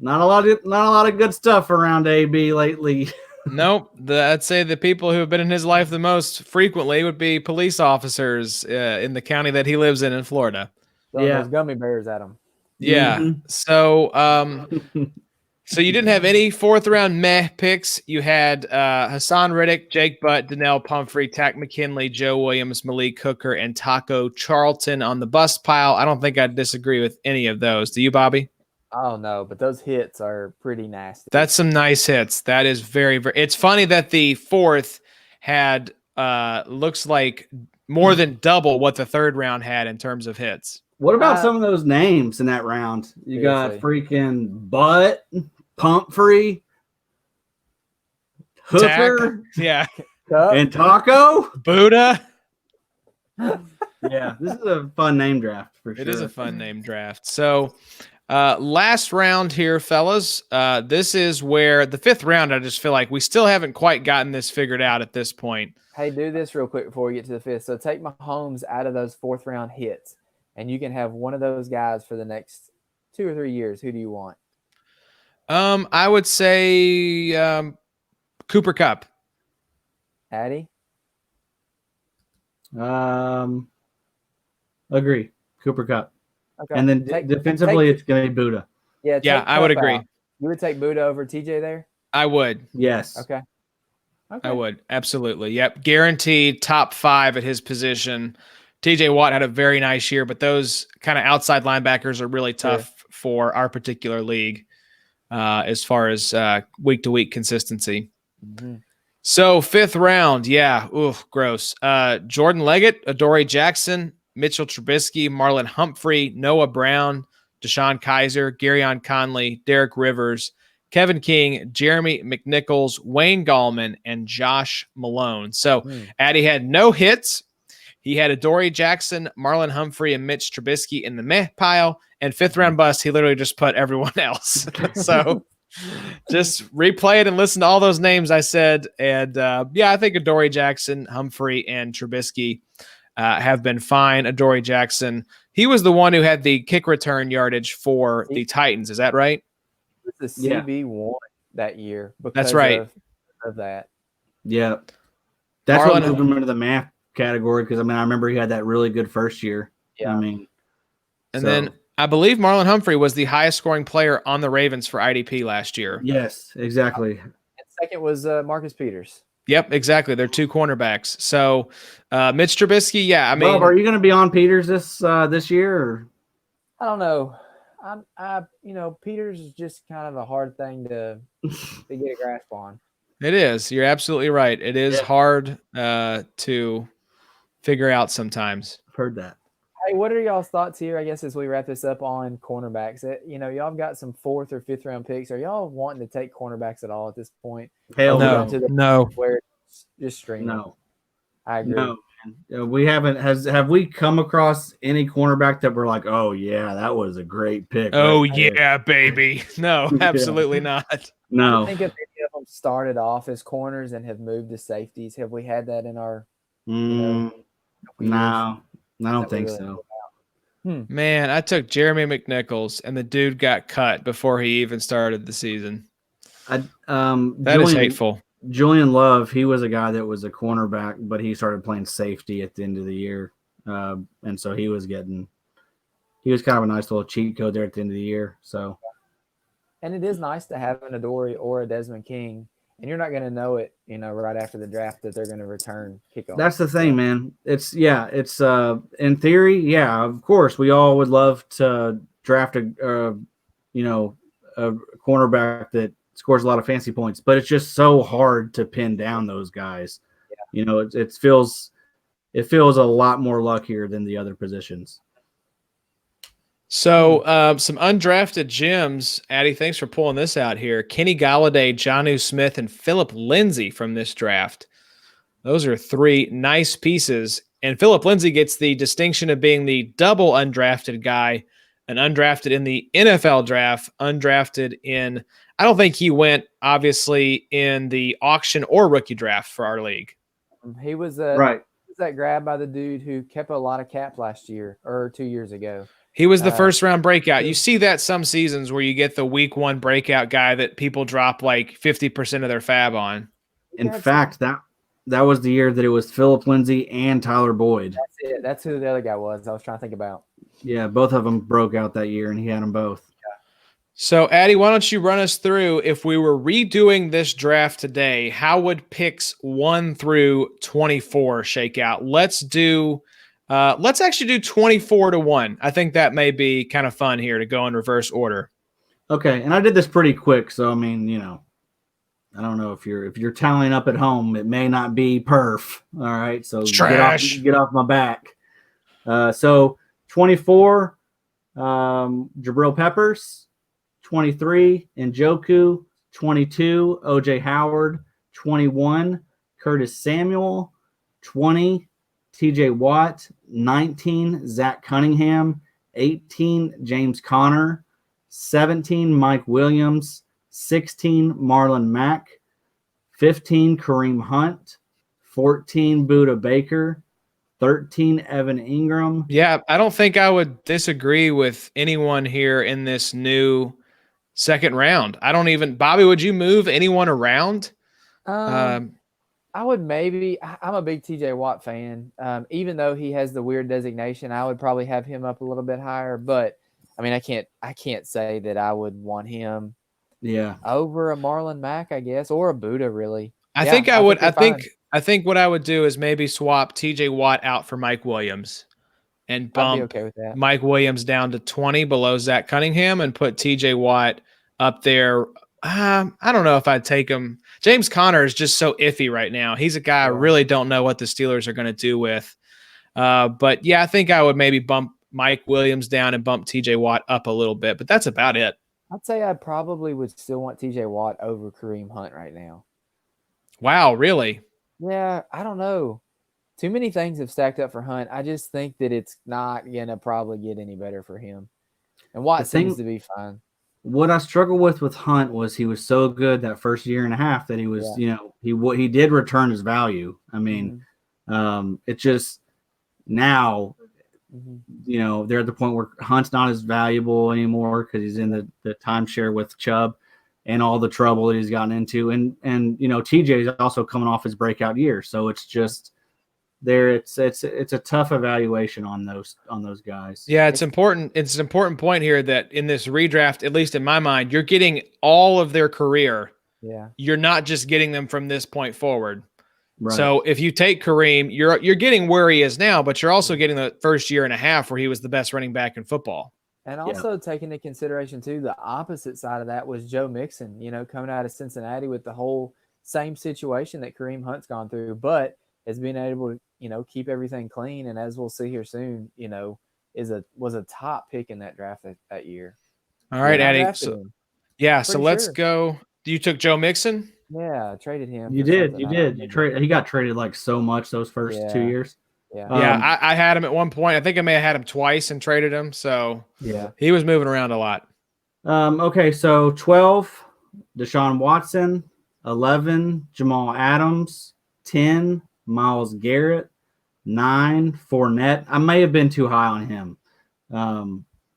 a lot of good stuff around AB lately. Nope. I'd say the people who have been in his life the most frequently would be police officers in the county that he lives in Florida. Those gummy bears at him. Yeah. Mm-hmm. So, so you didn't have any 4th round picks. You had Haason Reddick, Jake Butt, Donnell Pumphrey, Tack McKinley, Joe Williams, Malik Hooker, and Taco Charlton on the bust pile. I don't think I'd disagree with any of those. Do you, Bobby? Oh, no, but those hits are pretty nasty. That's some nice hits. That is very, very – it's funny that the 4th had looks like more than double what the 3rd round had in terms of hits. What about some of those names in that round? You got freaking Butt, Pumphrey, Hooker, and Taco, Budda. Yeah, this is a fun name draft for sure. It is a fun name draft. So last round here, fellas. This is where the 5th round, I just feel like we still haven't quite gotten this figured out at this point. Hey, do this real quick before we get to the 5th. So take Mahomes out of those 4th round hits, and you can have one of those guys for the next 2 or 3 years. Who do you want? I would say Cooper Kupp. Addy? Agree. Cooper Kupp. Okay. And then defensively, it's going to be Budda. Yeah, I would agree. Out. You would take Budda over TJ there? I would. Yes. Okay. I would. Absolutely. Yep. Guaranteed top 5 at his position. TJ Watt had a very nice year, but those kind of outside linebackers are really tough for our particular league as far as week-to-week consistency. Mm-hmm. So 5th round, gross. Jordan Leggett, Adoree Jackson, Mitchell Trubisky, Marlon Humphrey, Noah Brown, Deshaun Kaiser, Garyon Conley, Derek Rivers, Kevin King, Jeremy McNichols, Wayne Gallman, and Josh Malone. So Addy had no hits. He had Adoree Jackson, Marlon Humphrey, and Mitch Trubisky in the meh pile. And 5th round bust, he literally just put everyone else. So just replay it and listen to all those names I said. And I think Adoree Jackson, Humphrey, and Trubisky have been fine. Adoree Jackson, he was the one who had the kick return yardage for the Titans. Is that right? The CB1 that year. That's right. Of that. Yeah. That's what moved him into the math category because, I remember he had that really good first year. Yeah. Then I believe Marlon Humphrey was the highest scoring player on the Ravens for IDP last year. Yes, exactly. And second was Marcus Peters. Yep, exactly. They're 2 cornerbacks. So Mitch Trubisky, Bob, are you going to be on Peters this year? Or? I don't know. Peters is just kind of a hard thing to get a grasp on. It is. You're absolutely right. It is Yeah. hard to figure out sometimes. I've heard that. Hey, what are y'all's thoughts here? I guess as we wrap this up on cornerbacks, y'all have got some 4th or 5th round picks. Are y'all wanting to take cornerbacks at all at this point? Hell No, no. no. Where it's just streaming. No. I agree. No, man. We haven't. Have we come across any cornerback that we're like, oh yeah, that was a great pick? Oh right there? yeah, baby. No, absolutely not. No. I think if any of them started off as corners and have moved to safeties, have we had that in our No, I don't think so. Man, I took Jeremy McNichols, and the dude got cut before he even started the season. That is hateful. Julian Love, he was a guy that was a cornerback, but he started playing safety at the end of the year, and so he was kind of a nice little cheat code there at the end of the year. So, and it is nice to have an Adoree or a Desmond King, and you're not going to know it, right after the draft that they're going to return kickoff. That's the thing, man. It's in theory, yeah, of course, we all would love to draft a cornerback that scores a lot of fancy points, but it's just so hard to pin down those guys. Yeah. It feels a lot more luckier than the other positions. So some undrafted gems. Addy, thanks for pulling this out here. Kenny Galladay, Jonnu Smith, and Philip Lindsay from this draft. Those are 3 nice pieces. And Philip Lindsay gets the distinction of being the double undrafted guy, an undrafted in the NFL draft, undrafted in, I don't think he went, obviously, in the auction or rookie draft for our league. He was right. That grab by the dude who kept a lot of cap last year or 2 years ago. He was the first round breakout. You see that some seasons where you get the week 1 breakout guy that people drop like 50% of their fab on. In fact, that was the year that it was Philip Lindsay and Tyler Boyd. That's it. That's who the other guy was. I was trying to think about. Yeah, both of them broke out that year, and he had them both. So, Addy, why don't you run us through, if we were redoing this draft today, how would picks 1 through 24 shake out? Let's actually do 24 to 1. I think that may be kind of fun here to go in reverse order. Okay, and I did this pretty quick, so I mean, I don't know if you're tallying up at home, it may not be perf. All right, so get off my back. So 24, Jabrill Peppers. 23, Njoku. 22, OJ Howard. 21, Curtis Samuel. 20, TJ Watt. 19, Zach Cunningham. 18, James Conner. 17, Mike Williams. 16, Marlon Mack. 15, Kareem Hunt. 14, Budda Baker. 13, Evan Ingram. Yeah, I don't think I would disagree with anyone here in this new second round. Bobby, would you move anyone around? I would maybe. I'm a big TJ Watt fan. Even though he has the weird designation, I would probably have him up a little bit higher. But I mean, I can't say that I would want him over a Marlon Mack, I guess, or a Budda, really. I think I would. I think what I would do is maybe swap TJ Watt out for Mike Williams and bump Mike Williams down to 20 below Zach Cunningham and put TJ Watt up there. I don't know if I'd take him. James Conner is just so iffy right now. He's a guy I really don't know what the Steelers are going to do with. But yeah, I think I would maybe bump Mike Williams down and bump TJ Watt up a little bit, but that's about it. I'd say I probably would still want TJ Watt over Kareem Hunt right now. Wow, really? Yeah, I don't know. Too many things have stacked up for Hunt. I just think that it's not going to probably get any better for him. And Watt seems to be fine. What I struggled with Hunt was he was so good that first year and a half that he was, he did return his value. I mean, it's just now, they're at the point where Hunt's not as valuable anymore because he's in the timeshare with Chubb and all the trouble that he's gotten into. And TJ is also coming off his breakout year. So it's just it's a tough evaluation on those guys. Yeah, it's important. It's an important point here that in this redraft, at least in my mind, you're getting all of their career. Yeah. You're not just getting them from this point forward. Right. So if you take Kareem, you're getting where he is now, but you're also getting the first year and a half where he was the best running back in football. And also taking into consideration too, the opposite side of that was Joe Mixon, coming out of Cincinnati with the whole same situation that Kareem Hunt's gone through, but has been able to, keep everything clean. And as we'll see here soon, was a top pick in that draft that year. All right, I Eddie. drafted him. So let's go. You took Joe Mixon? Yeah, I traded him. You did. He got traded like so much those first 2 years. Yeah. I had him at one point. I think I may have had him twice and traded him. So yeah, he was moving around a lot. Okay, so 12, Deshaun Watson, 11, Jamal Adams, 10, Myles Garrett, 9, Fournette. I may have been too high on him,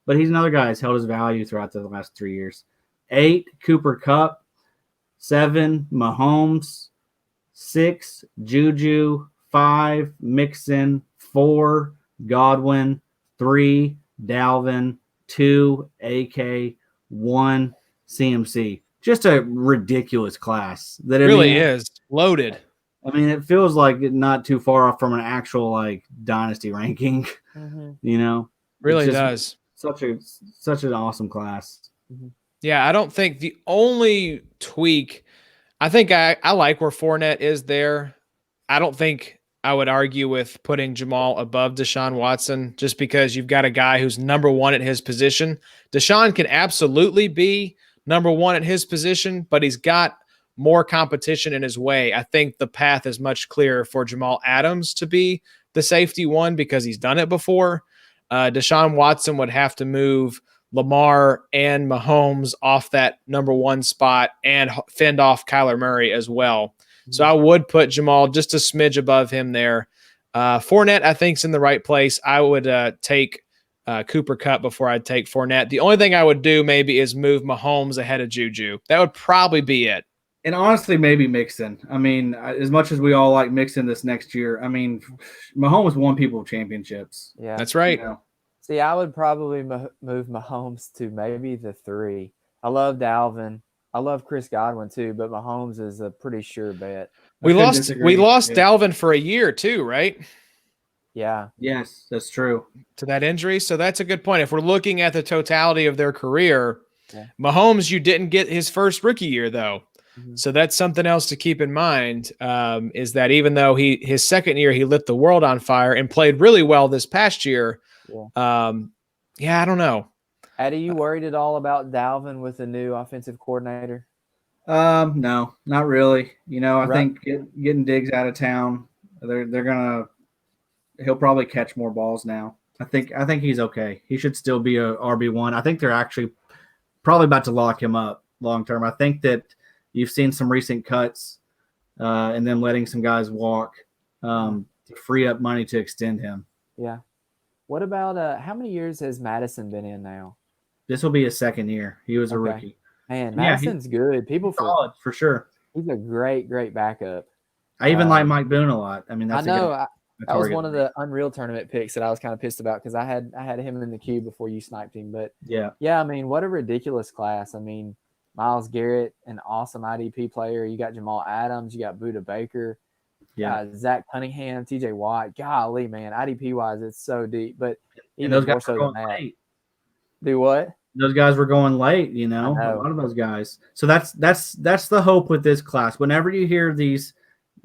but he's another guy that's held his value throughout the last 3 years. 8, Cooper Kupp, 7, Mahomes, 6, Juju, 5, Mixon, 4, Godwin, 3, Dalvin, 2, AK, 1, CMC. Just a ridiculous class. It really is loaded. I mean, it feels like not too far off from an actual like dynasty ranking. Really does. Such an awesome class. Mm-hmm. Yeah, I don't think the only tweak, I think I like where Fournette is there. I don't think I would argue with putting Jamal above Deshaun Watson just because you've got a guy who's number one at his position. Deshaun can absolutely be number one at his position, but he's got more competition in his way. I think the path is much clearer for Jamal Adams to be the safety one because he's done it before. Deshaun Watson would have to move Lamar and Mahomes off that number one spot and fend off Kyler Murray as well. So I would put Jamal just a smidge above him there. Fournette, I think, is in the right place. I would take Cooper Kupp before I'd take Fournette. The only thing I would do maybe is move Mahomes ahead of Juju. That would probably be it. And honestly, maybe Mixon. I mean, as much as we all like Mixon this next year, I mean, Mahomes won people championships. Yeah, that's right. See, I would probably move Mahomes to maybe the 3. I love Dalvin. I love Chris Godwin too, but Mahomes is a pretty sure bet. We lost Dalvin for a year too, right? Yeah. Yes, that's true. To that injury. So that's a good point. If we're looking at the totality of their career, Mahomes, you didn't get his first rookie year though. Mm-hmm. So that's something else to keep in mind, is that even though his second year, he lit the world on fire and played really well this past year. I don't know. Eddie, you worried at all about Dalvin with the new offensive coordinator? No, not really. I think getting Diggs out of town, he'll probably catch more balls now. I think he's okay. He should still be a RB1. I think they're actually probably about to lock him up long term. I think that you've seen some recent cuts and then letting some guys walk to free up money to extend him. Yeah. What about how many years has Madison been in now? This will be his second year. He was a rookie. Man, Madison's good. People solid for sure. He's a great backup. I even like Mike Boone a lot. I mean, that was one of the Unreal Tournament picks that I was kind of pissed about because I had him in the queue before you sniped him. But yeah. I mean, what a ridiculous class. I mean, Myles Garrett, an awesome IDP player. You got Jamal Adams. You got Budda Baker. Zach Cunningham, TJ Watt. Golly, man, IDP wise, it's so deep. But even those more guys so than that. Late. Do what? Those guys were going late, a lot of those guys. So that's the hope with this class. Whenever you hear these,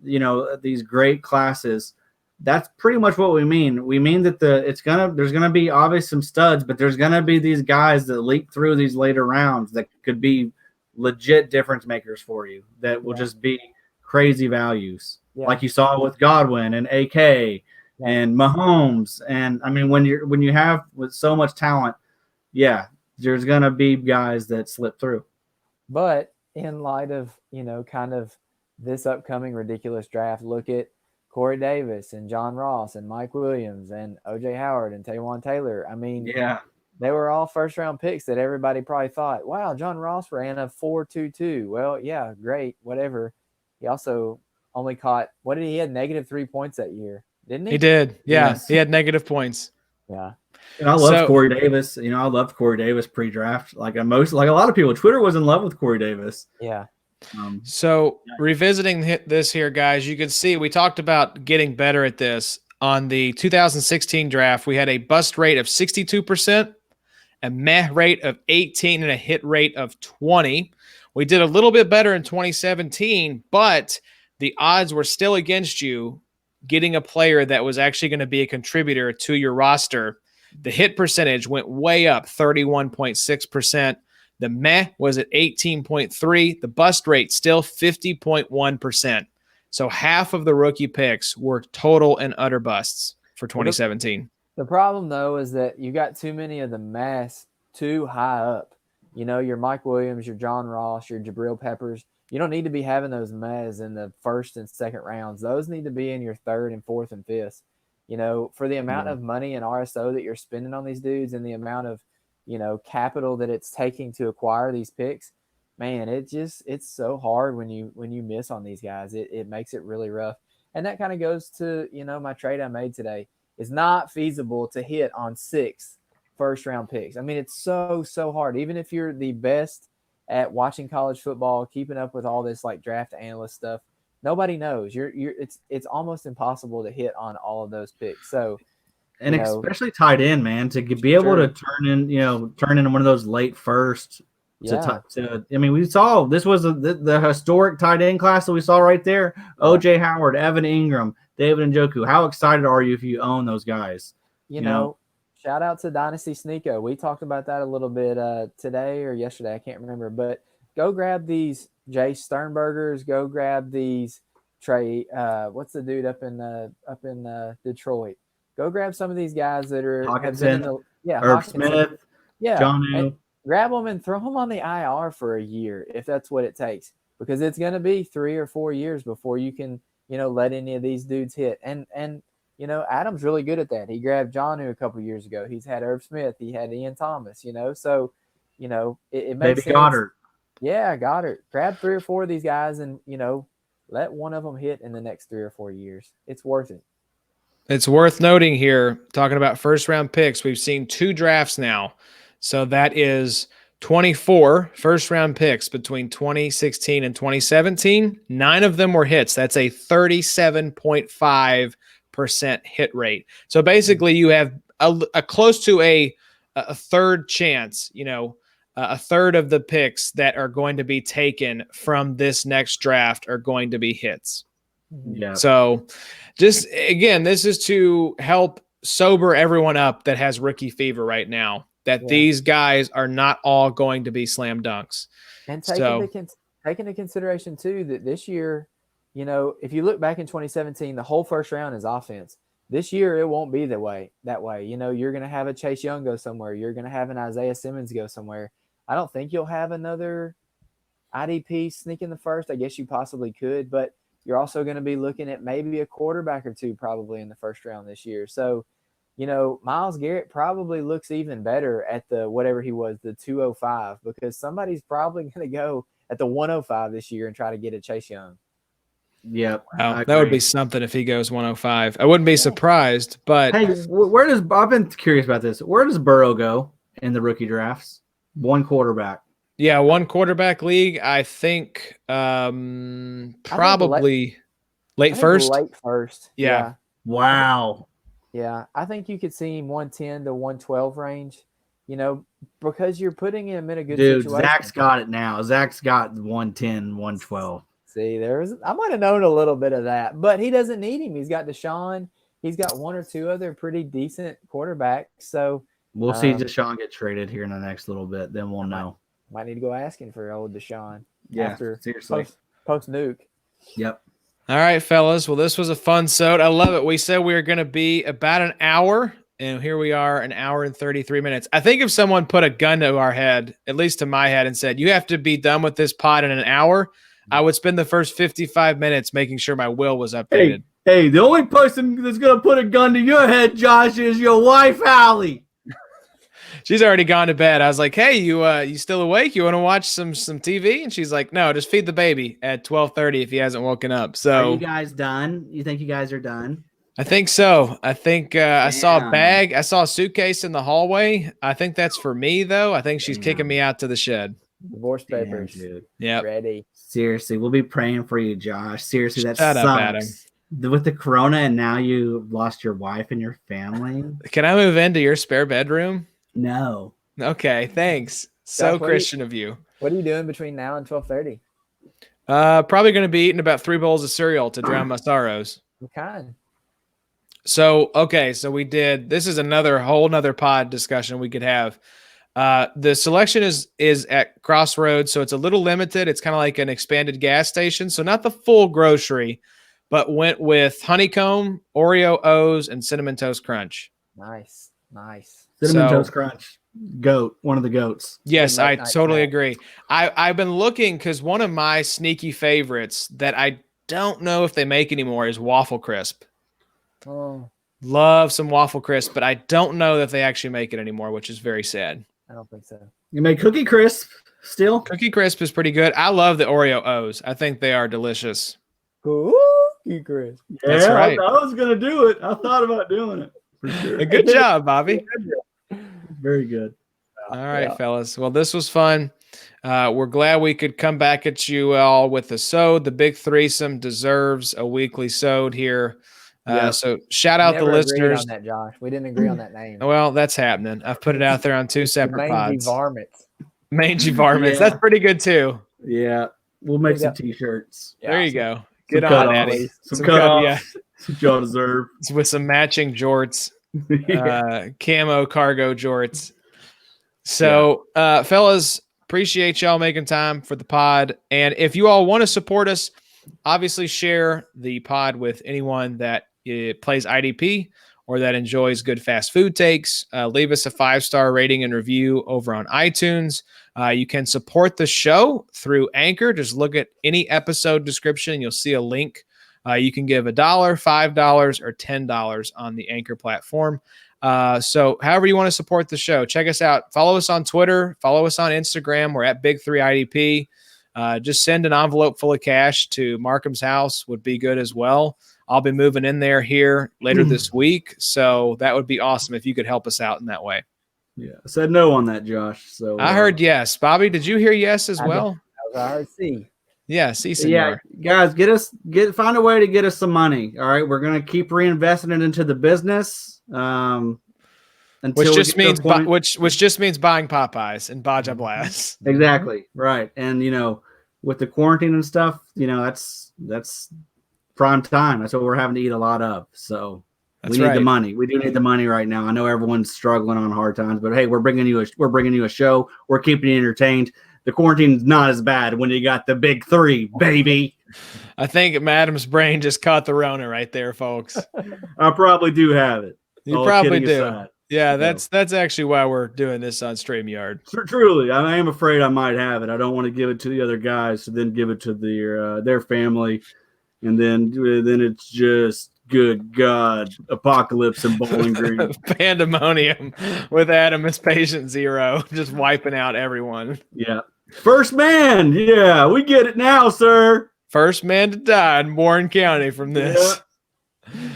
these great classes, that's pretty much what we mean. We mean that there's gonna be obviously some studs, but there's gonna be these guys that leak through these later rounds that could be legit difference makers for you. That will just be crazy values, like you saw with Godwin and AK and Mahomes. And I mean, when you have with so much talent, there's going to be guys that slip through. But in light of, kind of this upcoming ridiculous draft, look at Corey Davis and John Ross and Mike Williams and OJ Howard and Taywan Taylor. I mean, they were all first-round picks that everybody probably thought, wow, John Ross ran a 4.22. Well, yeah, great, whatever. He also only caught – he had negative 3 points that year, didn't he? He did, He had negative points. Yeah. And I love Corey Davis. I loved Corey Davis pre-draft. Like a lot of people, Twitter was in love with Corey Davis. Yeah. Revisiting this here, guys, you can see we talked about getting better at this. On the 2016 draft, we had a bust rate of 62%, a meh rate of 18, and a hit rate of 20. We did a little bit better in 2017, but the odds were still against you getting a player that was actually going to be a contributor to your roster. The hit percentage went way up, 31.6%. The meh was at 18.3%. The bust rate still 50.1%. So half of the rookie picks were total and utter busts for 2017. The problem, though, is that you got too many of the mess too high up. You know, your Mike Williams, your John Ross, your Jabrill Peppers. You don't need to be having those mez in the first and second rounds. Those need to be in your third and fourth and fifth. You know, for the amount of money and RSO that you're spending on these dudes and the amount of, you know, capital that it's taking to acquire these picks, man, it's so hard when you miss on these guys. It makes it really rough. And that kind of goes to, you know, my trade I made today. It's not feasible to hit on 6 first-round picks. I mean, it's so hard. Even if you're the best at watching college football, keeping up with all this like draft analyst stuff, nobody knows. It's almost impossible to hit on all of those picks. So, and especially tight end, man, to be able to turn into one of those late first. Yeah. I mean, we saw this was the historic tight end class that we saw right there. OJ Howard, Evan Ingram, David Njoku. How excited are you if you own those guys? You know, shout out to Dynasty Sneeko. We talked about that a little bit today or yesterday. I can't remember. But go grab these Jay Sternbergers. Go grab these Trey. What's the dude up in Detroit? Go grab some of these guys that are Hawkinson, Herb Smith, John. Grab them and throw them on the IR for a year if that's what it takes, because it's going to be 3 or 4 years before you can, you know, let any of these dudes hit. And you know, Adam's really good at that. He grabbed Jonnu a couple years ago. He's had Herb Smith. He had Ian Thomas, you know. So, you know, it makes sense. Goddard. Yeah, Goddard. Grab 3 or 4 of these guys and, you know, let one of them hit in the next 3 or 4 years. It's worth it. It's worth noting here, talking about first-round picks, we've seen 2 drafts now. So that is 24 first-round picks between 2016 and 2017. 9 of them were hits. That's a 37.5% hit rate. So basically you have a close to a third chance, you know, a third of the picks that are going to be taken from this next draft are going to be hits. Yeah. So just, again, this is to help sober everyone up that has rookie fever right now, that these guys are not all going to be slam dunks. And take into consideration, too, that this year, you know, if you look back in 2017, the whole first round is offense. This year, it won't be that way. You know, you're going to have a Chase Young go somewhere. You're going to have an Isaiah Simmons go somewhere. I don't think you'll have another IDP sneak in the first. I guess you possibly could, but you're also going to be looking at maybe a quarterback or 2 probably in the first round this year. So, you know, Myles Garrett probably looks even better at the whatever he was, the 205, because somebody's probably going to go at the 105 this year and try to get a Chase Young. Yep. Wow, that would be something if he goes 105. I wouldn't be surprised, but hey, I've been curious about this. Where does Burrow go in the rookie drafts? 1 quarterback. Yeah, 1 quarterback league. I think probably late first. Late first. Yeah. Wow. Yeah, I think you could see him 110 to 112 range, you know, because you're putting him in a good situation. Zach's got it now. Zach's got 110, 112. See, I might have known a little bit of that, but he doesn't need him. He's got Deshaun. He's got 1 or 2 other pretty decent quarterbacks. So we'll see Deshaun get traded here in the next little bit. Then we'll know. Might need to go asking for old Deshaun. Yeah, after seriously. Post nuke. Yep. All right, fellas. Well, this was a fun Sode. I love it. We said we were going to be about an hour, and here we are, an hour and 33 minutes. I think if someone put a gun to our head, at least to my head, and said, you have to be done with this pod in an hour, I would spend the first 55 minutes making sure my will was updated. Hey, the only person that's going to put a gun to your head, Josh, is your wife, Allie. She's already gone to bed. I was like, hey, you still awake? You want to watch some TV? And she's like, no, just feed the baby at 12:30 if he hasn't woken up. So are you guys done? You think you guys are done? I think so. I think I saw a bag. I saw a suitcase in the hallway. I think that's for me, though. I think she's kicking me out to the shed. Divorce papers. Dude. Yeah. Ready. Seriously, we'll be praying for you, Josh. Seriously, that Shut sucks. up, Adam. With the corona and now you lost your wife and your family. Can I move into your spare bedroom? No. Okay, thanks. So Josh, Christian of you. What are you doing between now and 12:30? Probably going to be eating about 3 bowls of cereal to drown my sorrows. What kind? So, okay, so we did. This is another whole nother pod discussion we could have. The selection is at Crossroads, so it's a little limited. It's kind of like an expanded gas station, so not the full grocery, but went with honeycomb, Oreo O's, and cinnamon toast crunch. Nice. Cinnamon Toast Crunch, one of the goats. Yes, I Night totally snack. agree. I've been looking because one of my sneaky favorites that I don't know if they make anymore is Waffle Crisp. Oh, Love some Waffle Crisp, but I don't know that they actually make it anymore, which is very sad. I don't think so. You make Cookie Crisp still? Cookie Crisp is pretty good. I love the Oreo O's. I think they are delicious. Cookie Crisp. That's right. I was going to do it. I thought about doing it for sure. Good job, Bobby. Very good. All right, fellas. Well, this was fun. We're glad we could come back at you all with the Sode. The big threesome deserves a weekly Sode here. So shout out the listeners. On that, Josh. We didn't agree on that name. Well, that's happening. I've put it out there on 2 separate pods. Varmints. Mangy varmints. Yeah. That's pretty good too. Yeah. We'll make some t-shirts. There you go. Good Some on, cutoffs. Eddie. Some cutoffs. What y'all deserve. With some matching jorts. Camo cargo jorts. So, fellas, appreciate y'all making time for the pod. And if you all want to support us, obviously share the pod with anyone that plays IDP or that enjoys good fast food takes. Leave us a 5-star rating and review over on iTunes. You can support the show through Anchor. Just look at any episode description and you'll see a link. You can give $1, $5, or $10 on the Anchor platform. So however you want to support the show, check us out. Follow us on Twitter. Follow us on Instagram. We're at Big3IDP. Just send an envelope full of cash to Markham's house would be good as well. I'll be moving in there here later this week. So that would be awesome if you could help us out in that way. Yeah. I said no on that, Josh. So I heard yes. Bobby, did you hear yes as well? I heard C. Yeah, see, senor. Yeah, guys, find a way to get us some money. All right. We're gonna keep reinvesting it into the business. Which just means which just means buying Popeyes and Baja Blast. Exactly. Right. And with the quarantine and stuff, that's prime time. That's what we're having to eat a lot of. So we need the money. We do need the money right now. I know everyone's struggling on hard times, but hey, we're bringing you a show. We're keeping you entertained. The quarantine's not as bad when you got the big 3, baby. I think Madam's brain just caught the Rona right there, folks. I probably do have it. You probably do. Aside. Yeah, that's actually why we're doing this on StreamYard. Truly, I am afraid I might have it. I don't want to give it to the other guys, so then give it to their family, and then it's just good God, apocalypse and Bowling Green, pandemonium with Adam as patient 0, just wiping out everyone. Yeah, first man. Yeah, we get it now, sir. First man to die in Warren County from this. Yeah.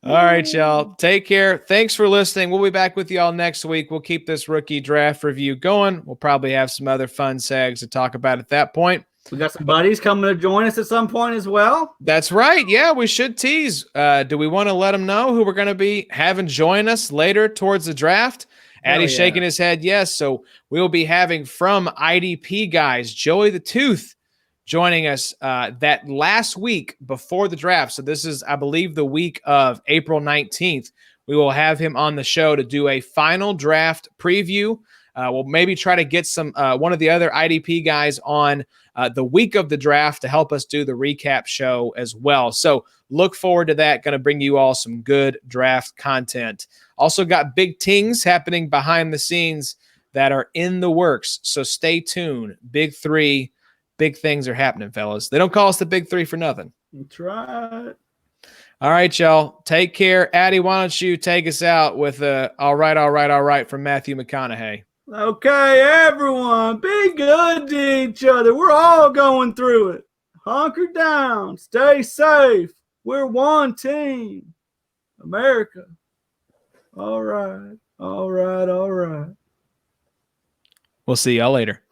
All right, y'all. Take care. Thanks for listening. We'll be back with y'all next week. We'll keep this rookie draft review going. We'll probably have some other fun sags to talk about at that point. We got some buddies coming to join us at some point as well. That's right. Yeah, we should tease. Do we want to let them know who we're going to be having join us later towards the draft? Addie's shaking his head yes. So we will be having from IDP guys, Joey the Tooth, joining us that last week before the draft. So this is, I believe, the week of April 19th. We will have him on the show to do a final draft preview. We'll maybe try to get some one of the other IDP guys on the week of the draft to help us do the recap show as well. So look forward to that. Going to bring you all some good draft content. Also got big things happening behind the scenes that are in the works. So stay tuned. Big 3. Big things are happening, fellas. They don't call us the Big 3 for nothing. That's right. All right, y'all. Take care. Addie, why don't you take us out with all right from Matthew McConaughey. Okay, everyone. Be good to each other. We're all going through it. Hunker down. Stay safe. We're one team. America. All right. All right. All right. We'll see y'all later.